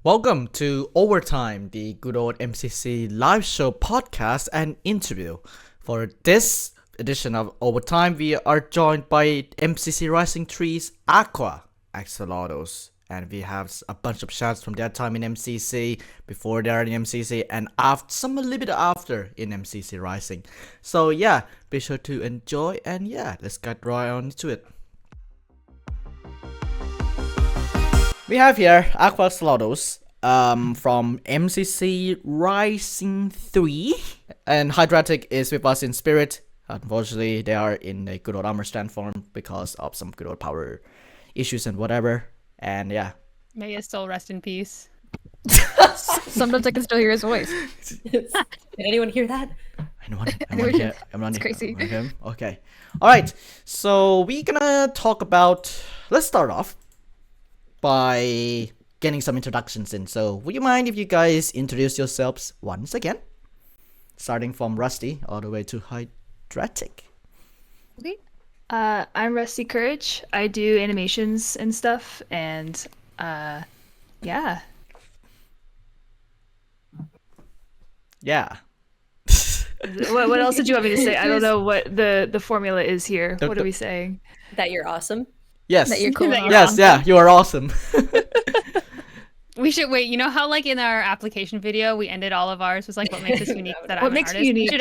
Welcome to Overtime, the good old MCC Live Show podcast and interview. For this edition of Overtime, we are joined by MCC Rising 3's Aqua Axolotls. And we have a bunch of shots from their time in MCC, before they are in MCC, and after, some a little bit after in MCC Rising. So yeah, be sure to enjoy, and yeah, let's get right on to it. We have here Aqua Axolotls from MCC Rising 3, and Hydraticc is with us in spirit. Unfortunately, they are in a good old armor stand form because of some good old power issues and whatever. And yeah. May his soul rest in peace. Sometimes I can still hear his voice. Did anyone hear that? I'm crazy. Okay. Alright, so we're gonna talk about... Let's start off by getting some introductions in. So would you mind if you guys introduce yourselves once again? Starting from Rusty all the way to Hydraticc. Okay. I'm Rusty Courage. I do animations and stuff, and yeah. Yeah. What else did you want me to say? I don't know what the formula is here. What are we saying? That you're awesome. Yes. That you're cool. Yes, awesome. Yeah, you are awesome. We should wait. You know how, like, in our application video, we ended all of ours was like, "What makes us unique?" That I'm an artist. Unique?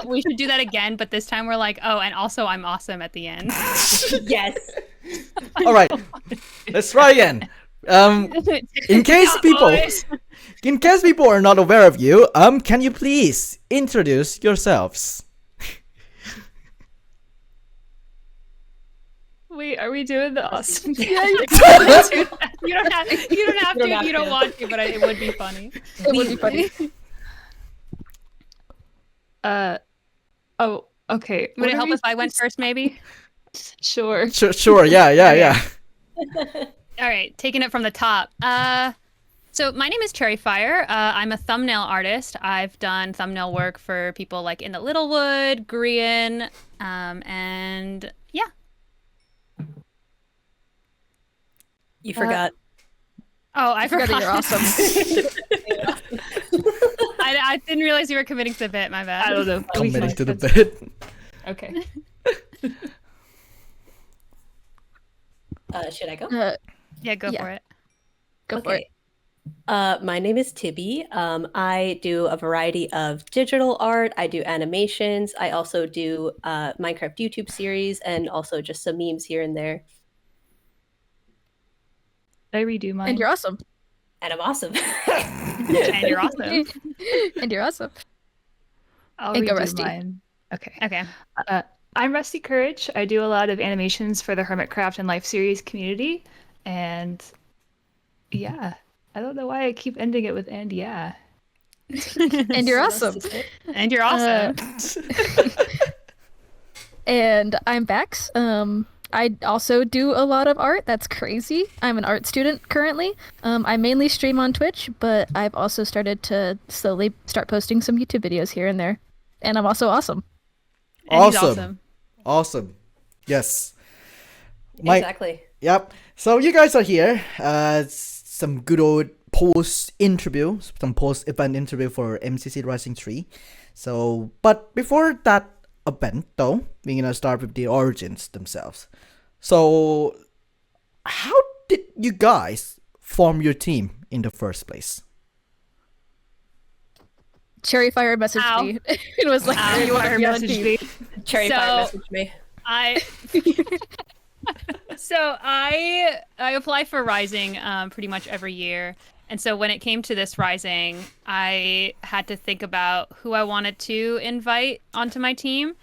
We should do that again, but this time we're like, "Oh, and also I'm awesome" at the end. Yes. All right, let's try again. In case people are not aware of you, can you please introduce yourselves? Wait, are we doing the awesome? You don't have to if you don't want to, but it would be funny. It would be funny. Oh, okay. Would it help if I went first, maybe? Sure. Sure. Yeah. All right, taking it from the top. So my name is CherriFire. I'm a thumbnail artist. I've done thumbnail work for people like In the Littlewood, Grian, and yeah. You forgot. Oh, I forgot that you're awesome. I didn't realize you were committing to the bit. My bad. I don't know. Committing to the bit. Okay. Should I go? Yeah, go for it. Go for it. My name is Tibby. I do a variety of digital art. I do animations. I also do Minecraft YouTube series and also just some memes here and there. I redo mine. And you're awesome. And I'm awesome. And you're awesome. And you're awesome. I'll And go redo Rusty. mine. Okay. Okay. I'm Rusty Courage. I do a lot of animations for the Hermitcraft and Life series community. And yeah, I don't know why I keep ending it with "and yeah." And you're awesome. And you're awesome. And I'm Bax. I also do a lot of art. That's crazy. I'm an art student currently. I mainly stream on Twitch, but I've also started to slowly start posting some YouTube videos here and there. And I'm also awesome. And he's awesome. Awesome. Yes. Exactly. Yep. So you guys are here. Some good old post-event interview for MCC Rising 3. So, but before that event, though, we're gonna start with the origins themselves. So, how did you guys form your team in the first place? CherriFire messaged me. It was like, You want her message me? CherriFire messaged me. I apply for Rising pretty much every year. And so when it came to this Rising, I had to think about who I wanted to invite onto my team.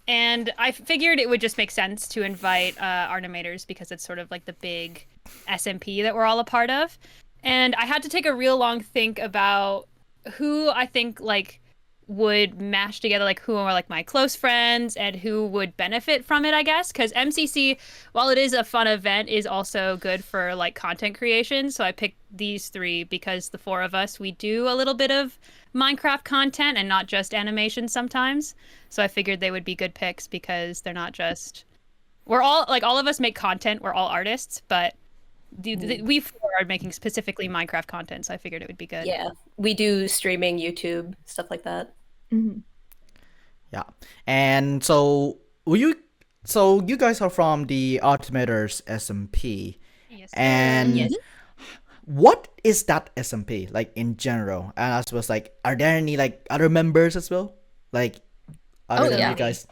And I figured it would just make sense to invite Artimators because it's sort of like the big SMP that we're all a part of. And I had to take a real long think about who I think like would mash together, like who are like my close friends and who would benefit from it, I guess, because MCC, while it is a fun event, is also good for like content creation. So I picked these three because the four of us, we do a little bit of Minecraft content and not just animation sometimes. So I figured they would be good picks because they're not just, we're all like, all of us make content, we're all artists, but We four are making specifically Minecraft content, so I figured it would be good. Yeah, we do streaming, YouTube, stuff like that. Mhm. Yeah. And so you guys are from the Altimeters SMP. Yes. And Yes. what is that SMP like in general? And I suppose like, are there any like other members as well? Like other than yeah. you guys?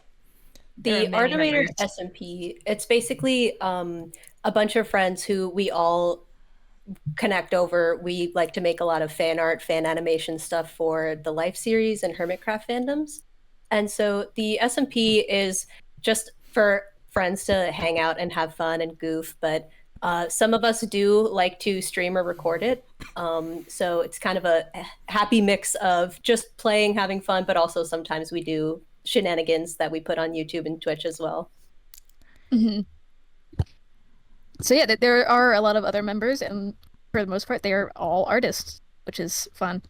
The There are many Artimator members. SMP, it's basically a bunch of friends who we all connect over. We like to make a lot of fan art, fan animation stuff for the Life series and Hermitcraft fandoms. And so the SMP is just for friends to hang out and have fun and goof, but some of us do like to stream or record it. So it's kind of a happy mix of just playing, having fun, but also sometimes we do shenanigans that we put on YouTube and Twitch as well. hmm So yeah, there are a lot of other members, and for the most part, they are all artists, which is fun.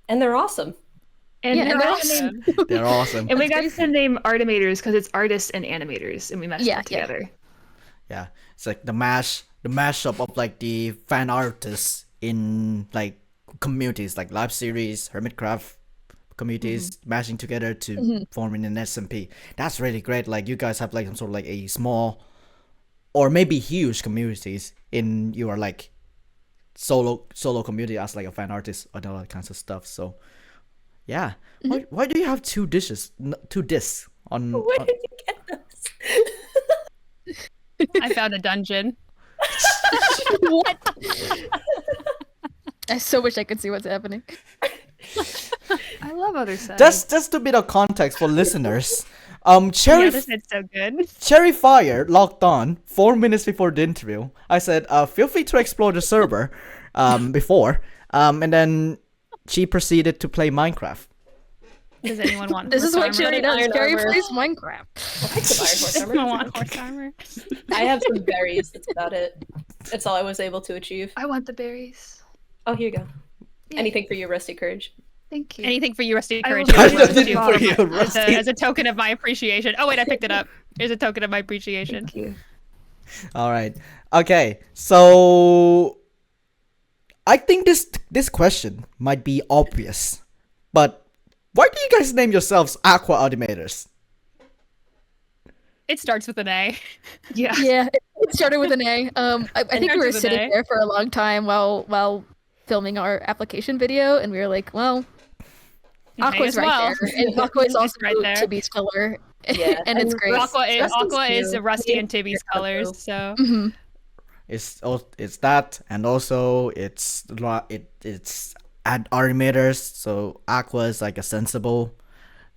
And they're awesome. And Yeah, we and got they're the awesome. name, They're awesome. and we got That's the name Artimators because it's artists and animators, and we meshed Yeah, it yeah. together. Yeah. It's like the mashup of like the fan artists in like communities like live series, Hermitcraft communities mashing together to forming an SMP. That's really great. Like you guys have like some sort of like a small or maybe huge communities in your like solo community as like a fan artist and all that kinds of stuff. So yeah. Why do you have two discs on Where did you get those? I found a dungeon. What? I so wish I could see what's happening. I love other sides. just a bit of context for listeners. Yeah, Cherry this is so good. CherriFire logged on 4 minutes before the interview. I said, feel free to explore the server before. And then she proceeded to play Minecraft. Does anyone want This is what horse Cherry armor? does. Iron Cherry armor. plays Minecraft. I like the iron horse Does armor. anyone want horse armor? I have some berries. That's about it. That's all I was able to achieve. I want the berries. Oh, here you go. Yay. Anything for you, Rusty Courage. Thank you. Anything for you, Rusty I Courage. will- Here's one Anything too for you, as Rusty. as a token of my appreciation. Oh wait, I picked it up. Here's a token of my appreciation. Thank you. All right. Okay. So I think this question might be obvious, but why do you guys name yourselves Aqua Automators? It starts with an A. Yeah. Yeah, it started with an A. I think we were starts with an sitting A. there for a long time while filming our application video, and we were like, well, May Aqua's as right well. there, and Aqua is It's also right there. Tibby's color, Yeah, and it's and great. Aqua is too. Rusty and Tibby's colors, so Mhm. It's that, and also it's at Automators. So Aqua is like a sensible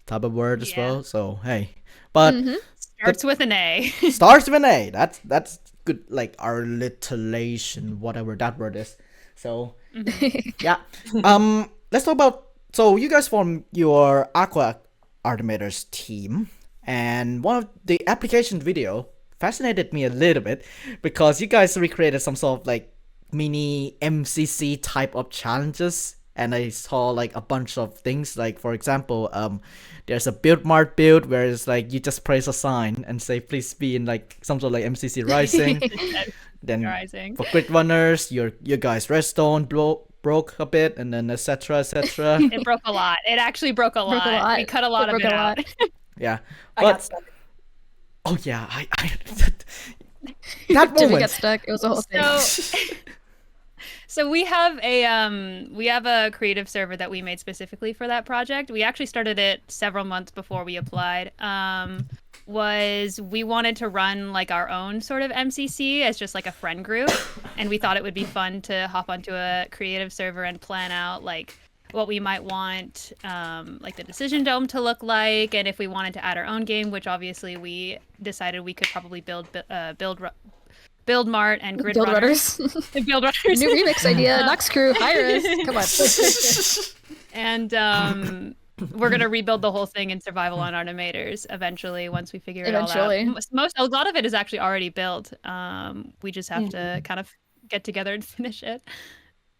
type of word as Yeah. well. So hey, but starts with an A. starts with an A. That's good, like alliteration, whatever that word is. So yeah. Let's talk about. So you guys form your Aqua Automators team, and one of the application video fascinated me a little bit because you guys recreated some sort of like mini MCC type of challenges, and I saw like a bunch of things. Like for example, there's a build mart build where it's like you just press a sign and say please be in like some sort of like MCC Rising. Then Rising. for crit runners, your guys' redstone broke a bit, and then etc. It broke a lot. It actually broke a lot. Broke a lot. We cut a lot It of broke it a out. lot. Yeah, I got but stuck. oh yeah, I that Tibby got moment. stuck. It was a whole thing. So, so we have a creative server that we made specifically for that project. We actually started it several months before we applied. We wanted to run like our own sort of MCC as just like a friend group, and we thought it would be fun to hop onto a creative server and plan out like what we might want like the decision dome to look like, and if we wanted to add our own game, which obviously we decided we could probably build mart and grid Build runners. runners. Build runners. New remix idea. Noxcrew, hire us. Come on. And we're gonna rebuild the whole thing in survival on Automators eventually once we figure it all Eventually. out. A lot of it is actually already built. We just have to kind of get together and finish it.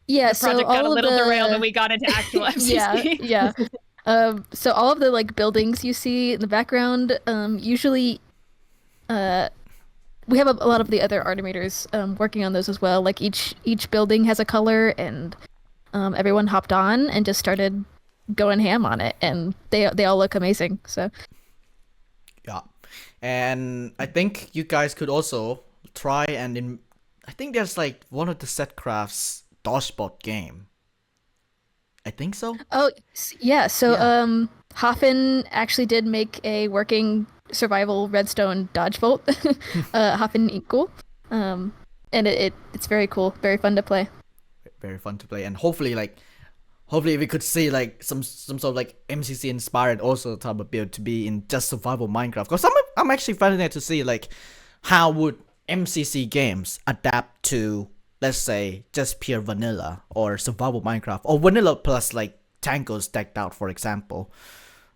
Yeah, The project so got a all of little the derailed and we got into actual MCC. yeah. So all of the like buildings you see in the background, usually, we have a lot of the other animators working on those as well. Like each building has a color, and everyone hopped on and just started going ham on it, and they all look amazing. So Yeah, and I think you guys could also try and I think there's like one of the Setcraft's dodgebot game. I think so. oh yeah, so Yeah. Hoffen actually did make a working survival redstone dodge bolt, Hoffen Equal, and it's very cool, very fun to play. Very fun to play, and hopefully we could see like some sort of like MCC inspired also type of build to be in just survival Minecraft. Because I'm actually fascinated to see like how would MCC games adapt to, let's say, just pure vanilla or survival Minecraft, or vanilla plus like tankos decked out, for example.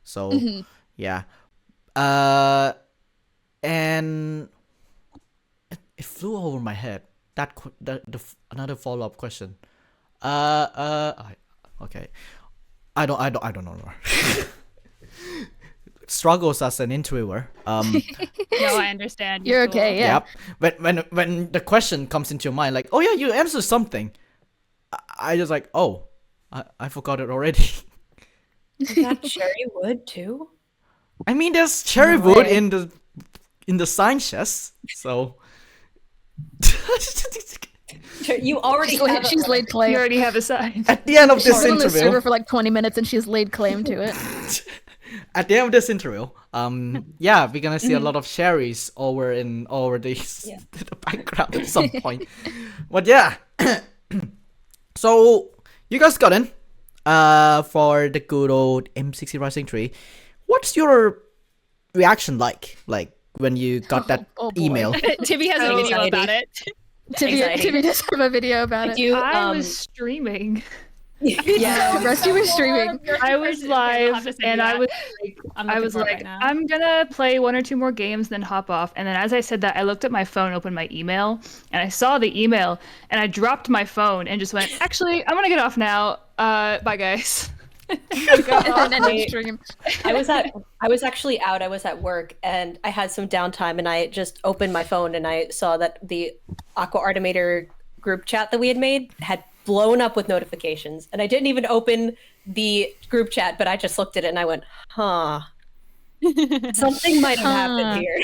So yeah, and it flew over my head. Another follow up question. Okay. I don't know more. Struggles as an interviewer. No, I understand. You're okay, yeah. Yep. When the question comes into your mind, like, oh yeah, you answered something, I just like, oh, I forgot it already. Is that cherry wood too? I mean, there's cherry wood in the science chest, so. You already have She's laid claim. You already have a sign. At the end of She's this been on the server interview, for like 20 minutes, and she's laid claim to it. at the end of this interview, yeah, we're gonna see a lot of cherries over the background at some point. But yeah, so you guys got in, for the good old MCC Rising Tree. What's your reaction like when you got that Oh, boy. email? Tibby has a video Anxiety. about it. Tibby does have a video about it. I was streaming. Yeah, Rusty was streaming. I was live, and I was like, I'm gonna play 1 or 2 more games, then hop off. And then as I said that, I looked at my phone, opened my email, and I saw the email, and I dropped my phone and just went, actually, I'm gonna get off now. Bye, guys. And then ended stream. I was actually out. I was at work, and I had some downtime, and I just opened my phone, and I saw that the Aqua Artimator group chat that we had made had blown up with notifications, and I didn't even open the group chat, but I just looked at it and I went, huh, something might have happened here.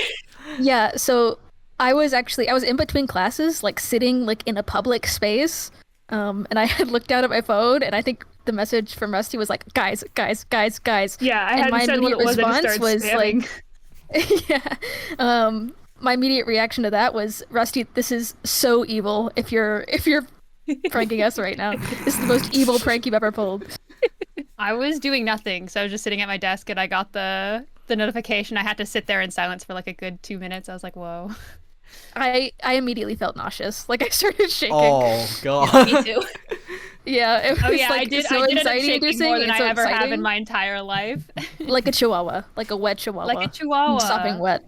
Yeah, so I was in between classes, like sitting like in a public space, and I had looked down at my phone, and I think the message from Rusty was like, guys. Yeah, I And my hadn't said what it immediate was. I just response started was spamming. like, yeah. My immediate reaction to that was, Rusty, this is so evil. If you're pranking us right now, this is the most evil prank you've ever pulled. I was doing nothing, so I was just sitting at my desk, and I got the notification. I had to sit there in silence for like a good 2 minutes. I was like, whoa. I immediately felt nauseous. Like I started shaking. Oh god. Me too. Yeah, it was Oh yeah, like I did. so I did end up anxiety shaking inducing more than and I so ever have exciting. in my entire life. Like a chihuahua, like a wet chihuahua. Like a chihuahua. Sopping wet.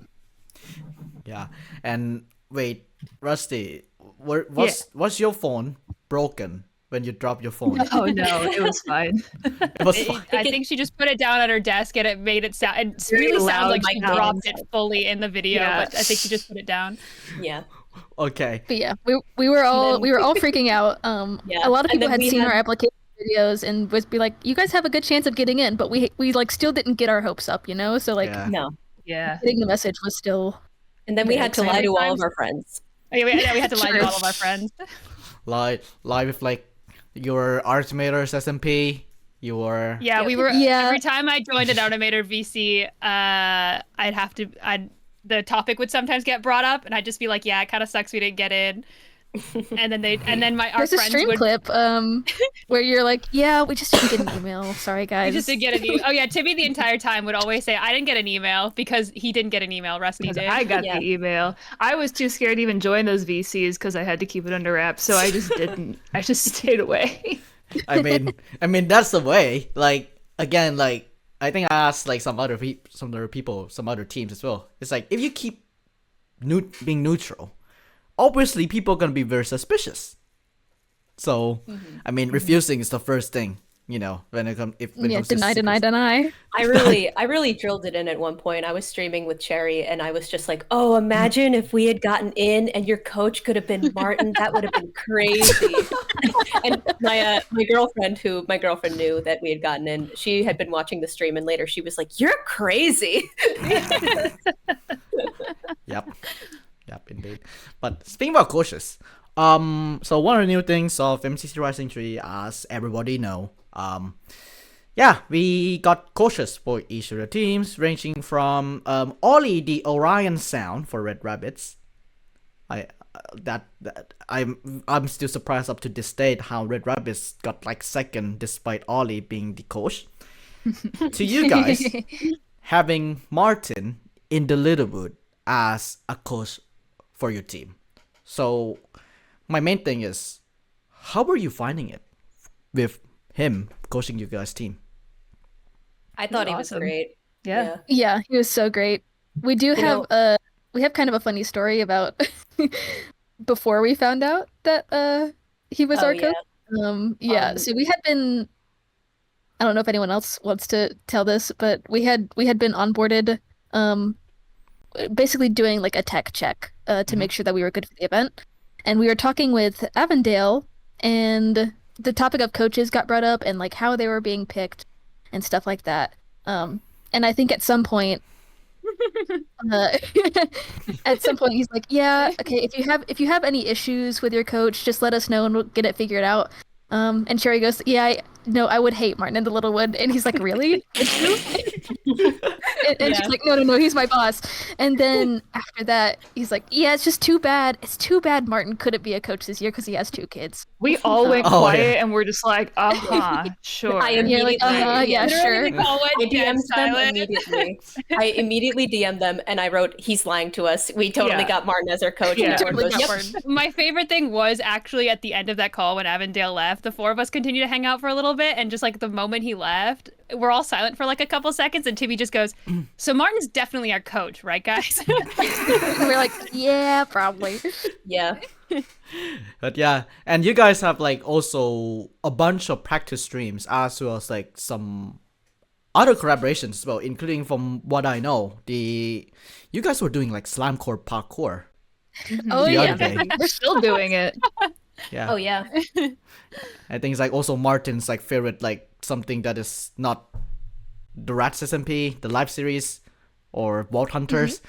Yeah, and wait, Rusty, was your phone broken when you dropped your phone? Oh no, it was fine. It was fine. I think she just put it down at her desk, and it made it sound. It Very really sounds loud, like she my God. dropped it fully in the video, Yeah. but I think she just put it down. Yeah. Okay. But yeah, we were all freaking out. Yeah, A lot of and people then had we seen had- our application videos and was be like, you guys have a good chance of getting in, but we like still didn't get our hopes up, you know? So like Yeah. No. Yeah. getting the message was still And then we Yeah, had to lie to all of sometimes- our friends. Oh, yeah, we had to lie to True. all of our friends. Live with like your Artimator's SMP, your Yeah, Yep. we were. Yeah. Every time I joined an Automator VC, the topic would sometimes get brought up, and I'd just be like, "Yeah, it kind of sucks we didn't get in." And then our there's a friends stream would. clip where you're like, yeah, we just didn't get an email. Sorry I guys. just didn't get an email. Oh yeah, Tibby the entire time would always say, "I didn't get an email," because he didn't get an email. Rusty Because did. I got Yeah. the email. I was too scared to even join those VCs because I had to keep it under wraps, so I just didn't. I just stayed away. I mean that's the way. Like again, like I think I asked like some other people, some other teams as well. It's like if you keep being neutral, obviously people are gonna be very suspicious. So I mean, refusing is the first thing when it comes when it comes deny, to deny, secrets. deny. I really drilled it in at one point. I was streaming with Cherry, and I was just like, "Oh, imagine if we had gotten in, and your coach could have been Martin. That would have been crazy." And my girlfriend knew that we had gotten in. She had been watching the stream, and later she was like, "You're crazy." Yep, indeed. But speaking about coaches, so one of the new things of MCC Rising 3, as everybody know, we got coaches for each of the teams, ranging from Ollie the Orion Sound for Red Rabbits. I'm still surprised up to this date how Red Rabbits got like second despite Ollie being the coach. To you guys, having Martin in the Littlewood as a coach for your team. So my main thing is, how are you finding it with him coaching you guys' team? I thought he was awesome. great. Yeah. Yeah, he was so great. We do have we have kind of a funny story about before we found out that he was our coach. So we had been, I don't know if anyone else wants to tell this, but we had been onboarded basically doing like a tech check to make sure that we were good for the event. And we were talking with Avondale, and the topic of coaches got brought up and like how they were being picked and stuff like that. And I think at some point he's like, yeah, okay, if you have any issues with your coach, just let us know and we'll get it figured out. And Cherry goes, yeah, I would hate Martin in the Littlewood. And he's like, really? and she's like, no, he's my boss. And then after that, he's like, yeah, it's just too bad. It's too bad Martin couldn't be a coach this year because he has 2 kids. We all went quiet and we're just like, sure. I immediately, yeah, sure. I DM'd them immediately. I immediately DM'd them and I wrote, he's lying to us. We totally got Martin as our coach. Yeah. And everyone goes, Yep. My favorite thing was actually at the end of that call when Avondale left, the 4 of us continued to hang out for a little bit, and just like the moment he left, we're all silent for like a couple seconds, and Tibby just goes, so Martin's definitely our coach, right, guys? We're like, yeah, probably. Yeah. But yeah, and you guys have like also a bunch of practice streams as well as like some other collaborations as well, including from what I know, you guys were doing like Slimecore parkour. Oh the other yeah, day. We're still doing it. Yeah. Oh yeah. I think it's like also Martin's like favorite, like something that is not the Rats SMP, the live series, or Vault Hunters.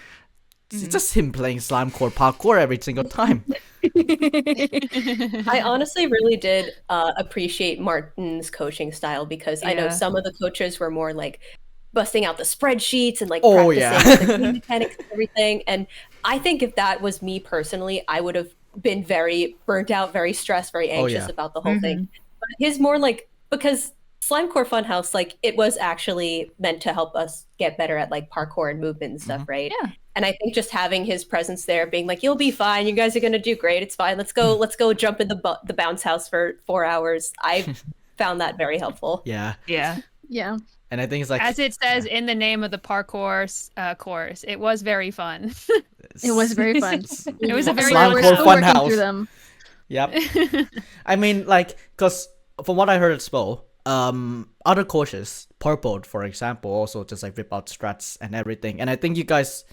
It's just him playing Slimecore parkour every single time. I honestly really did appreciate Martin's coaching style because I know some of the coaches were more like busting out the spreadsheets and like practicing the mechanics and everything. And I think if that was me personally, I would have been very burnt out, very stressed, very anxious about the whole thing. But his more like, because Slimecore Funhouse, like it was actually meant to help us get better at like parkour and movement and stuff, right? Yeah. And I think just having his presence there, being like, "You'll be fine. You guys are gonna do great. It's fine. Let's go jump in the bounce house for 4 hours." I found that very helpful. Yeah. Yeah. And I think it's like, As it says in the name of the parkour course, it was very fun. It was very fun. It was a very Slimecore We're working Funhouse. through them. Yep. I mean, like, because from what I heard at SPO, other coaches, Purple, for example, also just like rip out strats and everything. And I think you guys,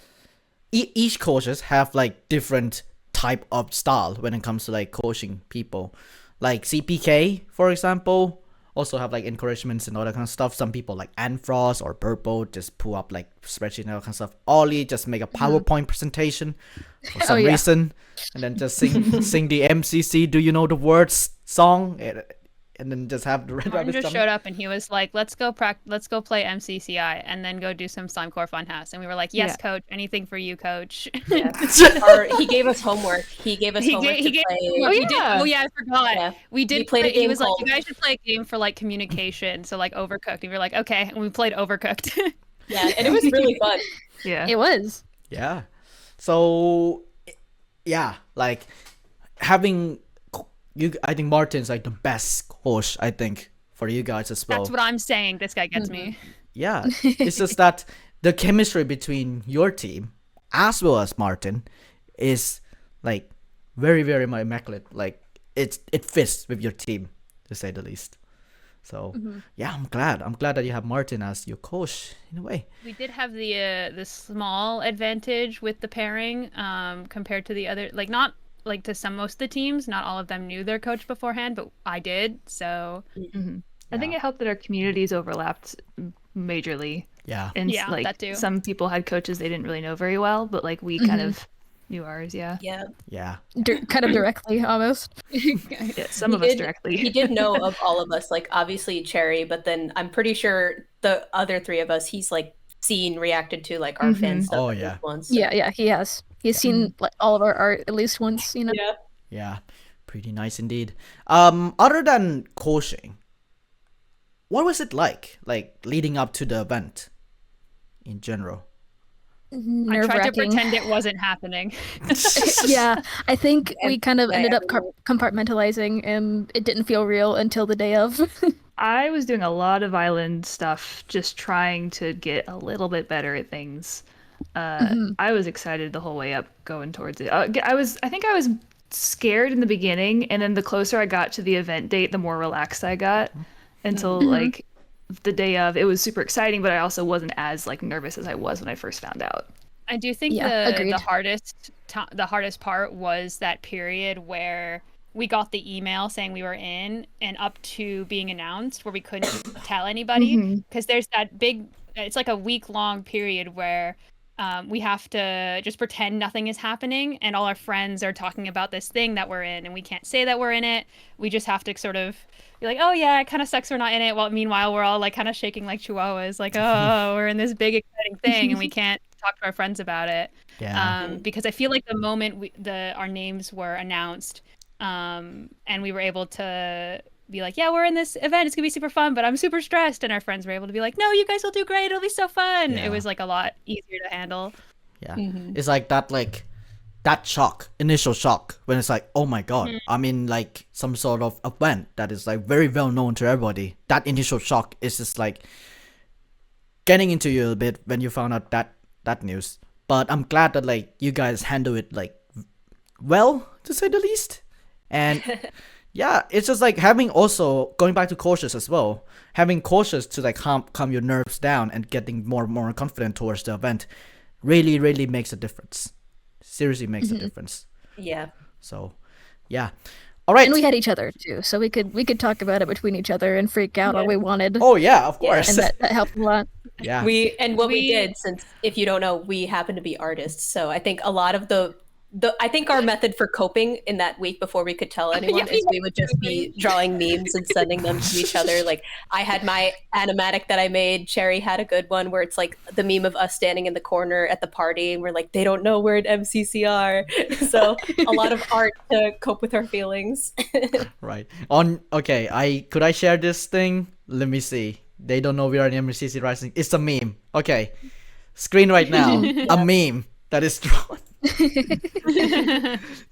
each coaches have like different type of style when it comes to like coaching people. Like CPK, for example, also have like encouragements and all that kind of stuff. Some people like Anfrost or Purple just pull up like spreadsheet and all that kind of stuff. Ollie just make a PowerPoint presentation for some reason, and then just sing the MCC Do You Know the Words song, and then just have the Red Martin Rabbit just showed up and he was like, let's go play MCCI and then go do some Slimecore Funhouse. And we were like, yes, coach, anything for you, coach. Yeah. Or he gave us homework. He gave us homework to play. Oh yeah, I forgot. Yeah. We did. Played a game. He was like, you guys should play a game for like communication. So like Overcooked. And we were like, okay. And we played Overcooked. Yeah, and it was really fun. Yeah. It was. Yeah. So, yeah, like having I think Martin's like the best coach, I think, for you guys as well. That's what I'm saying. This guy gets me. Yeah. It's just that the chemistry between your team as well as Martin is like very, very immaculate. Like it fits with your team, to say the least. So yeah, I'm glad that you have Martin as your coach in a way. We did have the small advantage with the pairing compared to the other, like not like to most of the teams, not all of them knew their coach beforehand, but I did. So I think it helped that our communities overlapped majorly. Yeah. And Yeah, like that too. some people had coaches they didn't really know very well, but like we kind of knew ours. Yeah. Yeah. Kind of directly, almost. Yeah, some of us directly. He did know of all of us, like obviously Cherry, but then I'm pretty sure the other three of us, he's like seen, reacted to like our fan stuff at least once. So. Yeah, he has. He's seen like all of our art at least once, you know. Yeah. Pretty nice indeed. Other than coaching, what was it like leading up to the event in general? I tried to pretend it wasn't happening. Yeah, I think we kind of ended up compartmentalizing, and it didn't feel real until the day of. I was doing a lot of island stuff, just trying to get a little bit better at things. I was excited the whole way up going towards it. I think I was scared in the beginning, and then the closer I got to the event date, the more relaxed I got until like the day of. It was super exciting, but I also wasn't as like nervous as I was when I first found out. I do think the hardest part was that period where we got the email saying we were in, and up to being announced where we couldn't tell anybody, because there's that big, it's like a week-long period where we have to just pretend nothing is happening, and all our friends are talking about this thing that we're in, and we can't say that we're in it. We just have to sort of be like, oh yeah, it kind of sucks we're not in it. Well, meanwhile, we're all like kind of shaking like chihuahuas, like, oh, we're in this big exciting thing, and we can't talk to our friends about it. Because I feel like the moment our names were announced, and we were able to be like, yeah, we're in this event, it's gonna be super fun, but I'm super stressed, and our friends were able to be like, no, you guys will do great, it'll be so fun. It was like a lot easier to handle. It's like that initial shock when it's like, oh my god, I'm in like some sort of event that is like very well known to everybody. That initial shock is just like getting into you a bit when you found out that news. But I'm glad that like you guys handle it like well, to say the least. And yeah, it's just like having, also going back to cautious as well, having cautious to like calm your nerves down and getting more confident towards the event really makes a difference. Seriously makes a difference. Yeah. So yeah, all right. And we had each other too, so we could talk about it between each other and freak out all we wanted. Oh yeah, of course. And that helped a lot. Yeah. We did, since if you don't know, we happen to be artists, so I think a lot of I think our method for coping in that week before we could tell anyone is we would just be drawing memes and sending them to each other. Like I had my animatic that I made. Cherry had a good one where it's like the meme of us standing in the corner at the party and we're like, they don't know we're at MCCR. So a lot of art to cope with our feelings. Right. Could I share this thing? Let me see. They don't know we are in MCC Rising. It's a meme. Okay. Screen right now. A meme that is drawn.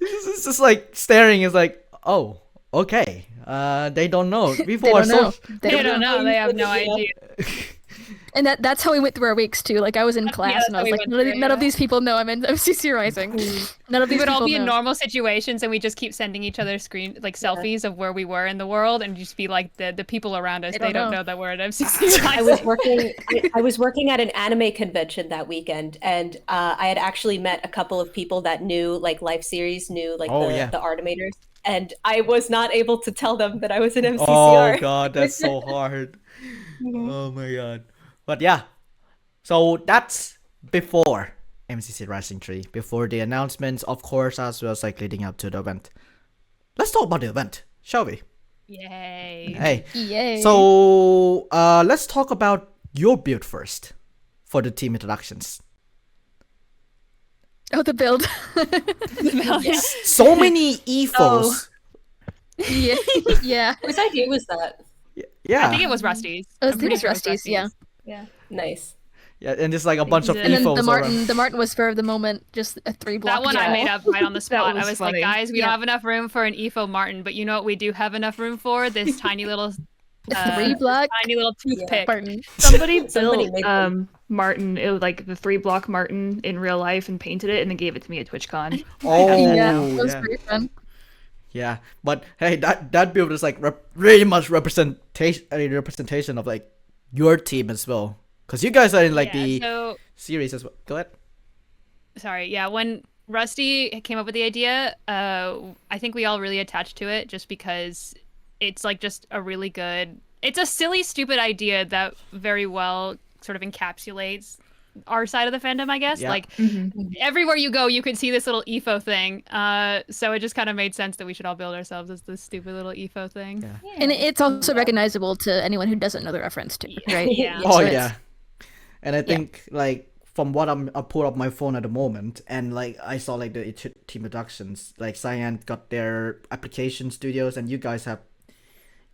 It's just like staring. It's like, oh, okay. They don't know. People they don't know. They have no idea. And that's how we went through our weeks too. Like I was in class and I was like, none of these people know I'm in MCC Rising. None of these. We would all be know. in normal situations, and we just keep sending each other selfies of where we were in the world, and just be like the people around us. They don't know that we're at MCC Rising. I was working at an anime convention that weekend, and I had actually met a couple of people that knew like Life Series, knew like the Artimators, and I was not able to tell them that I was in MCCR. Oh god, that's so hard. Oh my god. But yeah, so that's before MCC Rising 3, before the announcements, of course, as well as like leading up to the event. Let's talk about the event, shall we? Yay. Hey. Yay. So let's talk about your build first for the team introductions. Oh, the build. Yes. So many EFOs. Yeah. Whose idea was that? Yeah. I think it was Rusty's. It was Rusty's, yeah. Yeah. Nice. Yeah, and there's like a bunch of and then EFOs. the Martin was spur of the moment, just a 3-block. That one I made up right on the spot. was I was funny. like, guys, we don't have enough room for an EFO Martin, but you know what we do have enough room for? This tiny little 3-block tiny little toothpick. Martin. Somebody built made one. Martin, it was like the 3-block Martin in real life and painted it and then gave it to me at TwitchCon. Oh, Yeah, that was pretty fun. Yeah, but hey, that build is like really much representation of like your team as well, because you guys are in like the series as well. Go ahead. Sorry, yeah. When Rusty came up with the idea, I think we all really attached to it just because it's like just a really good. It's a silly, stupid idea that very well sort of encapsulates our side of the fandom, I guess. Yeah. Like everywhere you go, you can see this little EFO thing. So it just kind of made sense that we should all build ourselves as this stupid little EFO thing. Yeah. And it's also recognizable to anyone who doesn't know the reference to, right? Yeah. Oh yeah. And I think like from what I pulled up my phone at the moment, and like I saw like the team introductions, like Cyan got their application studios, and you guys have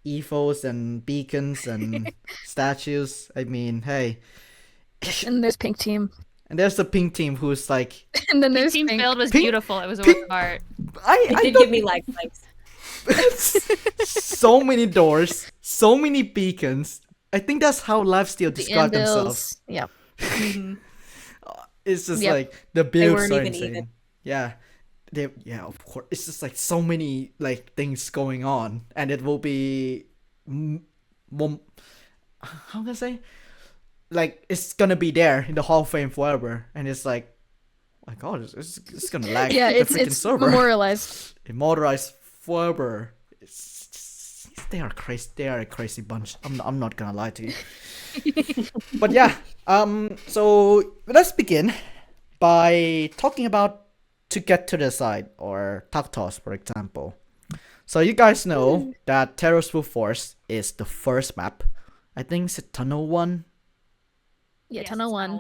EFOs and beacons and statues. I mean, hey. And there's Pink Team. And there's the Pink Team who's like. And then there's Team Pink. Build was beautiful. It was a work of art. It did give me likes. So many doors, so many beacons. I think that's how Lifesteal describe themselves. Yep. It's just like the builds are insane. Even. Yeah. Of course. It's just like so many like things going on, and it will be how can I say? Like it's gonna be there in the Hall of Fame forever, and it's like, oh my God, it's gonna lag. Yeah, the freaking it's server. immortalized Forever. They are crazy. They are a crazy bunch. I'm not gonna lie to you. But yeah. So let's begin by talking about To Get to the Side, or Taktos, for example. So you guys know that Terror's Full Force is the first map. I think it's Tunnel 1. Yeah, Tunnel 1.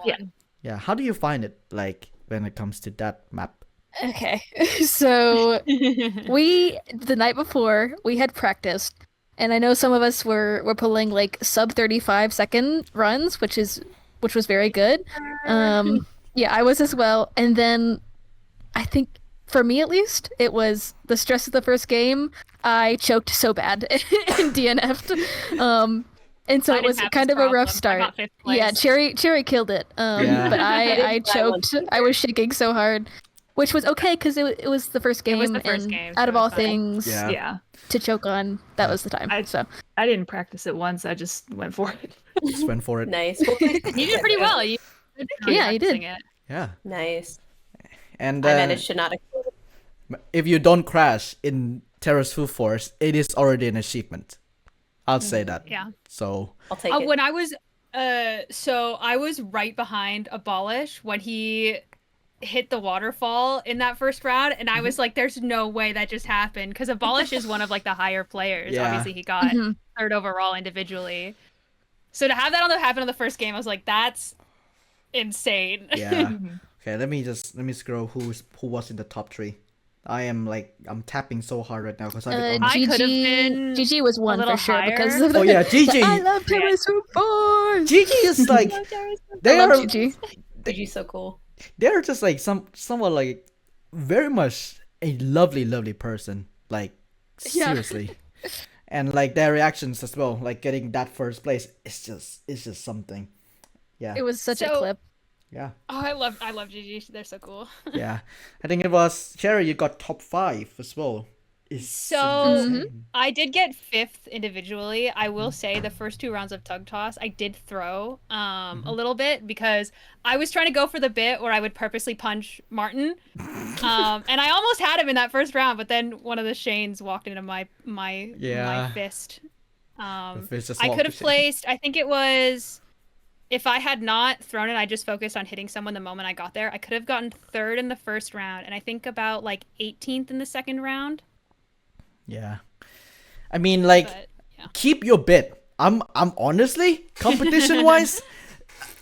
Yeah. How do you find it, like, when it comes to that map? Okay. So the night before, we had practiced, and I know some of us were pulling like sub 35-second runs, which was very good. Yeah, I was as well. And then I think for me at least, it was the stress of the first game. I choked so bad and DNF'd. And so it was kind of a rough start. Yeah, Cherry killed it. But I choked. I was shaking so hard, which was okay because it was the first game. It was the first game. Out of all things, to choke on, that was the time. I didn't practice it once. I just went for it. Just went for it. Nice. You did pretty well. You did. Yeah. Nice. And I managed to not. If you don't crash in Terra's Full Force, it is already an achievement. I'll say that. Yeah. So I'll take it. When I was I was right behind Abolish when he hit the waterfall in that first round, and I was like, there's no way that just happened, because Abolish is one of like the higher players. Yeah. Obviously he got third overall individually. So to have that happen on the first game, I was like, that's insane. Yeah. Okay, let me scroll who was in the top 3. I'm tapping so hard right now because I could have been GG was one for sure higher. because of GG. I love Terra's Full Force. GG is like I love GG. GG's so cool. They're just like someone like very much a lovely person. Like seriously. And like their reactions as well, like getting that first place, it's just something. Yeah. It was such a clip. Yeah. Oh, I love GG. They're so cool. Yeah. I think it was Cherry, you got top 5 as well. I did get 5th individually. I will say the first 2 rounds of Tug Toss, I did throw a little bit because I was trying to go for the bit where I would purposely punch Martin. And I almost had him in that first round, but then one of the Shanes walked into my fist. I could have placed, I think it was, if I had not thrown it, I just focused on hitting someone the moment I got there, I could have gotten 3rd in the first round, and I think about like 18th in the second round. Yeah. I mean, like, keep your bit. I'm honestly, competition-wise,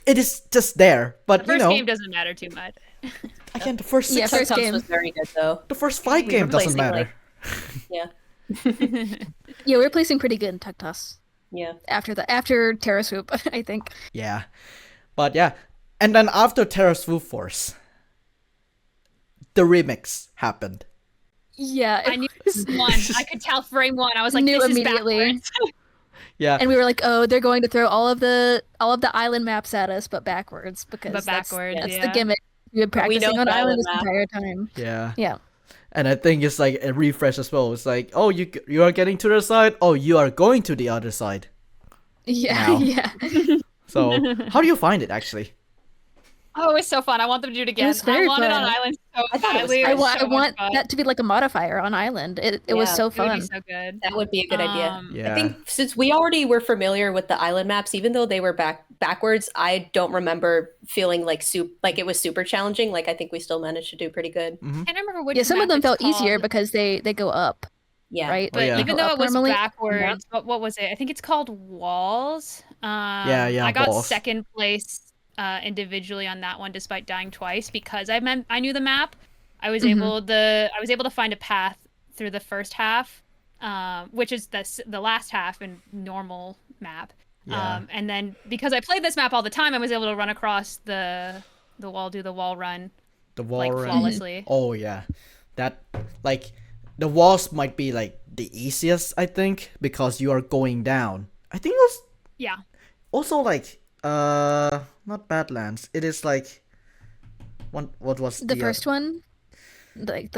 it is just there. But, the first game doesn't matter too much. Again, the first 6 first game was very good, though. The first 5 game doesn't matter. Yeah. Yeah, we were placing pretty good in Tug Toss. Yeah. After Terra Swoop, I think. Yeah. But yeah. And then after Terra Swoop Force, the remix happened. Yeah. I knew one. I could tell frame 1. I was like, knew this immediately. is backwards. Yeah. And we were like, oh, they're going to throw all of the island maps at us, but backwards, because that's the gimmick. We've been practicing on island this entire time. Yeah. Yeah. And I think it's like a refresh as well. It's like, oh, you are getting to the side. Oh, you are going to the other side. Yeah, Now. yeah. So how do you find it actually? Oh, it was so fun. I want them to do it again. was very I want it fun. on Island so I thought it was badly. fun. It was I so much want fun. that to be like a modifier on Island. It was Yeah, so It would fun. be so good. That would be a good idea. Yeah. I think since we already were familiar with the island maps, even though they were backwards, I don't remember feeling like it was super challenging. Like I think we still managed to do pretty good. I can't remember which Yeah, some of map them it's felt easier called, because they go up, Yeah. right? Oh, yeah. Even Go though up it was normally. backwards, what was it? I think it's called Walls. Yeah, I got Walls. second place individually on that one, despite dying twice because I knew the map. I was able to find a path through the first half, which is the last half in normal map. Yeah. And then because I played this map all the time, I was able to run across the wall, do the wall run. The wall like run. flawlessly. Oh yeah, that like the walls might be like the easiest, I think, because you are going down. I think it was Yeah. also like not Badlands. It is like what was The first one, like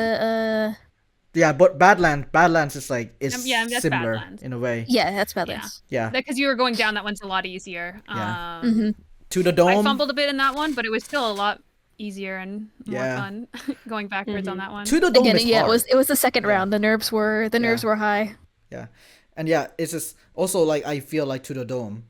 yeah, but Badlands is like it's Yeah, that's similar Badlands. in a way. yeah, that's Badlands. Yeah. Because you were going down, that one's a lot easier. Yeah. To the I dome. fumbled a bit in that one, but it was still a lot easier and more Yeah. fun going backwards on that one. To the dome Again, is yeah, hard. it was the second round. The nerves were high. Yeah, and yeah, it's just also like I feel like to the dome,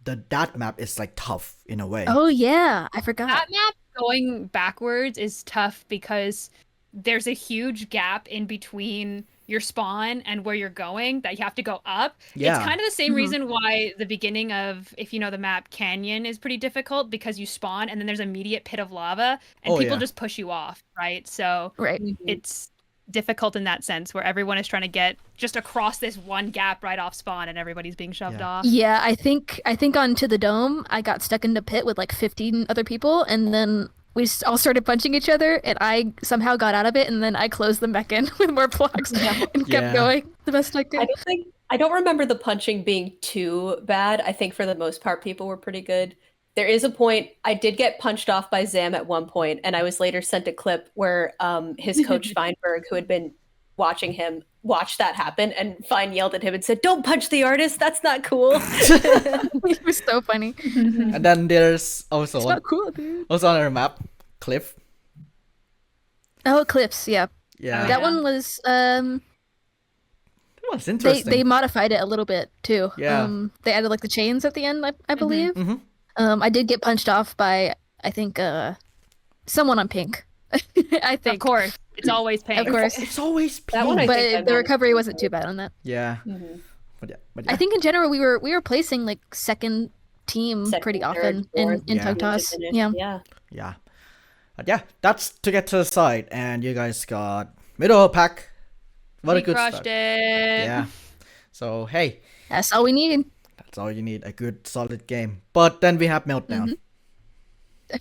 that map is like tough in a way. Oh yeah, I forgot. That map going backwards is tough because there's a huge gap in between your spawn and where you're going that you have to go up. Yeah. It's kind of the same reason why the beginning of, if you know the map, Canyon is pretty difficult because you spawn and then there's immediate pit of lava and Oh, people yeah. just push you off, right? So Right. it's difficult in that sense where everyone is trying to get just across this one gap right off spawn and everybody's being shoved Yeah. off. Yeah, I think on To the Dome, I got stuck in the pit with like 15 other people, and then we all started punching each other, and I somehow got out of it, and then I closed them back in with more blocks and Yeah. kept going the best I could. I don't remember the punching being too bad. I think for the most part, people were pretty good. There is a point I did get punched off by Zam at one point, and I was later sent a clip where his coach Feinberg, who had been watching him, watched that happen, and Fine yelled at him and said, "Don't punch the artist. That's not cool." It was so funny. And then there's also It's not cool, dude. also on our map, Cliff. Oh, Cliffs, yeah. Yeah, That Yeah. one was it was interesting. they modified it a little bit too. Yeah. They added like the chains at the end, I believe. Mhm. I did get punched off by I think someone on pink. I think. Of course. It's always pink. Of course. It's always That one I pink. think I But the managed recovery to wasn't do. too bad on that. Yeah. Mhm. But yeah. I think in general we were placing like second team Second, pretty third, often fourth, in Yeah. tug toss. finish. Yeah. Yeah. Yeah. But yeah, that's to get to the side, and you guys got middle pack. What We a good crushed start. it. Yeah. So hey, That's all we needed. that's all you need, a good solid game. But then we have meltdown.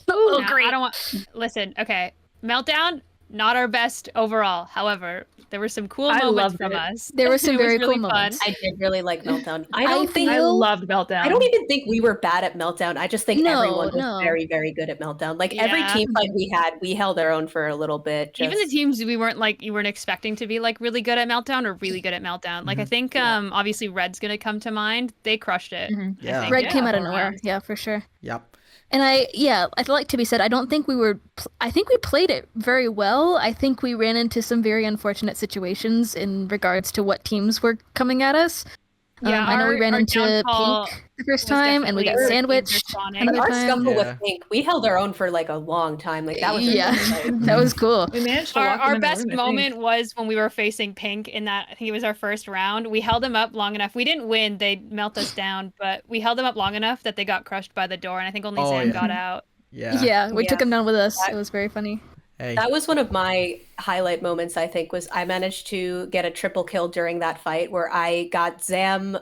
Oh, Now, great. I don't want. Listen, okay. Meltdown, not our best overall. However, there were some cool I moments loved from it. us. There were some It was very really cool fun. moments. I did really like Meltdown. I I don't think I feel- loved Meltdown. I don't even think we were bad at Meltdown. I just think No, everyone was no. very, very good at Meltdown. Like every Yeah. team fight we had, we held our own for a little bit. Even the just- teams you weren't expecting to be like really good at Meltdown or really good at Meltdown. Like I think obviously Red's gonna come to mind. They crushed it. Mhm. I Yeah. think, Red came out of all nowhere. around. Yeah, for sure. Yep. And I'd like to be said, I don't think I think we played it very well. I think we ran into some very unfortunate situations in regards to what teams were coming at us. Yeah, I know we ran our into downfall Pink the first was time, and we got definitely sandwiched spawning. another our time. scuffle Yeah. with Pink, we held our own for like a long time. Like that was a Yeah, fun fight. that was cool. We managed to Our, lock them our in the best room, I think. moment was when we were facing Pink in that, I think it was our first round. We held them up long enough. We didn't win, they melt us down, but we held them up long enough that they got crushed by the door, and I think only Oh, Sam yeah. got out. Yeah. Yeah, we Yeah. took him down with us. It was very funny. Hey. That was one of my highlight moments, I think, was I managed to get a triple kill during that fight where I got Zam,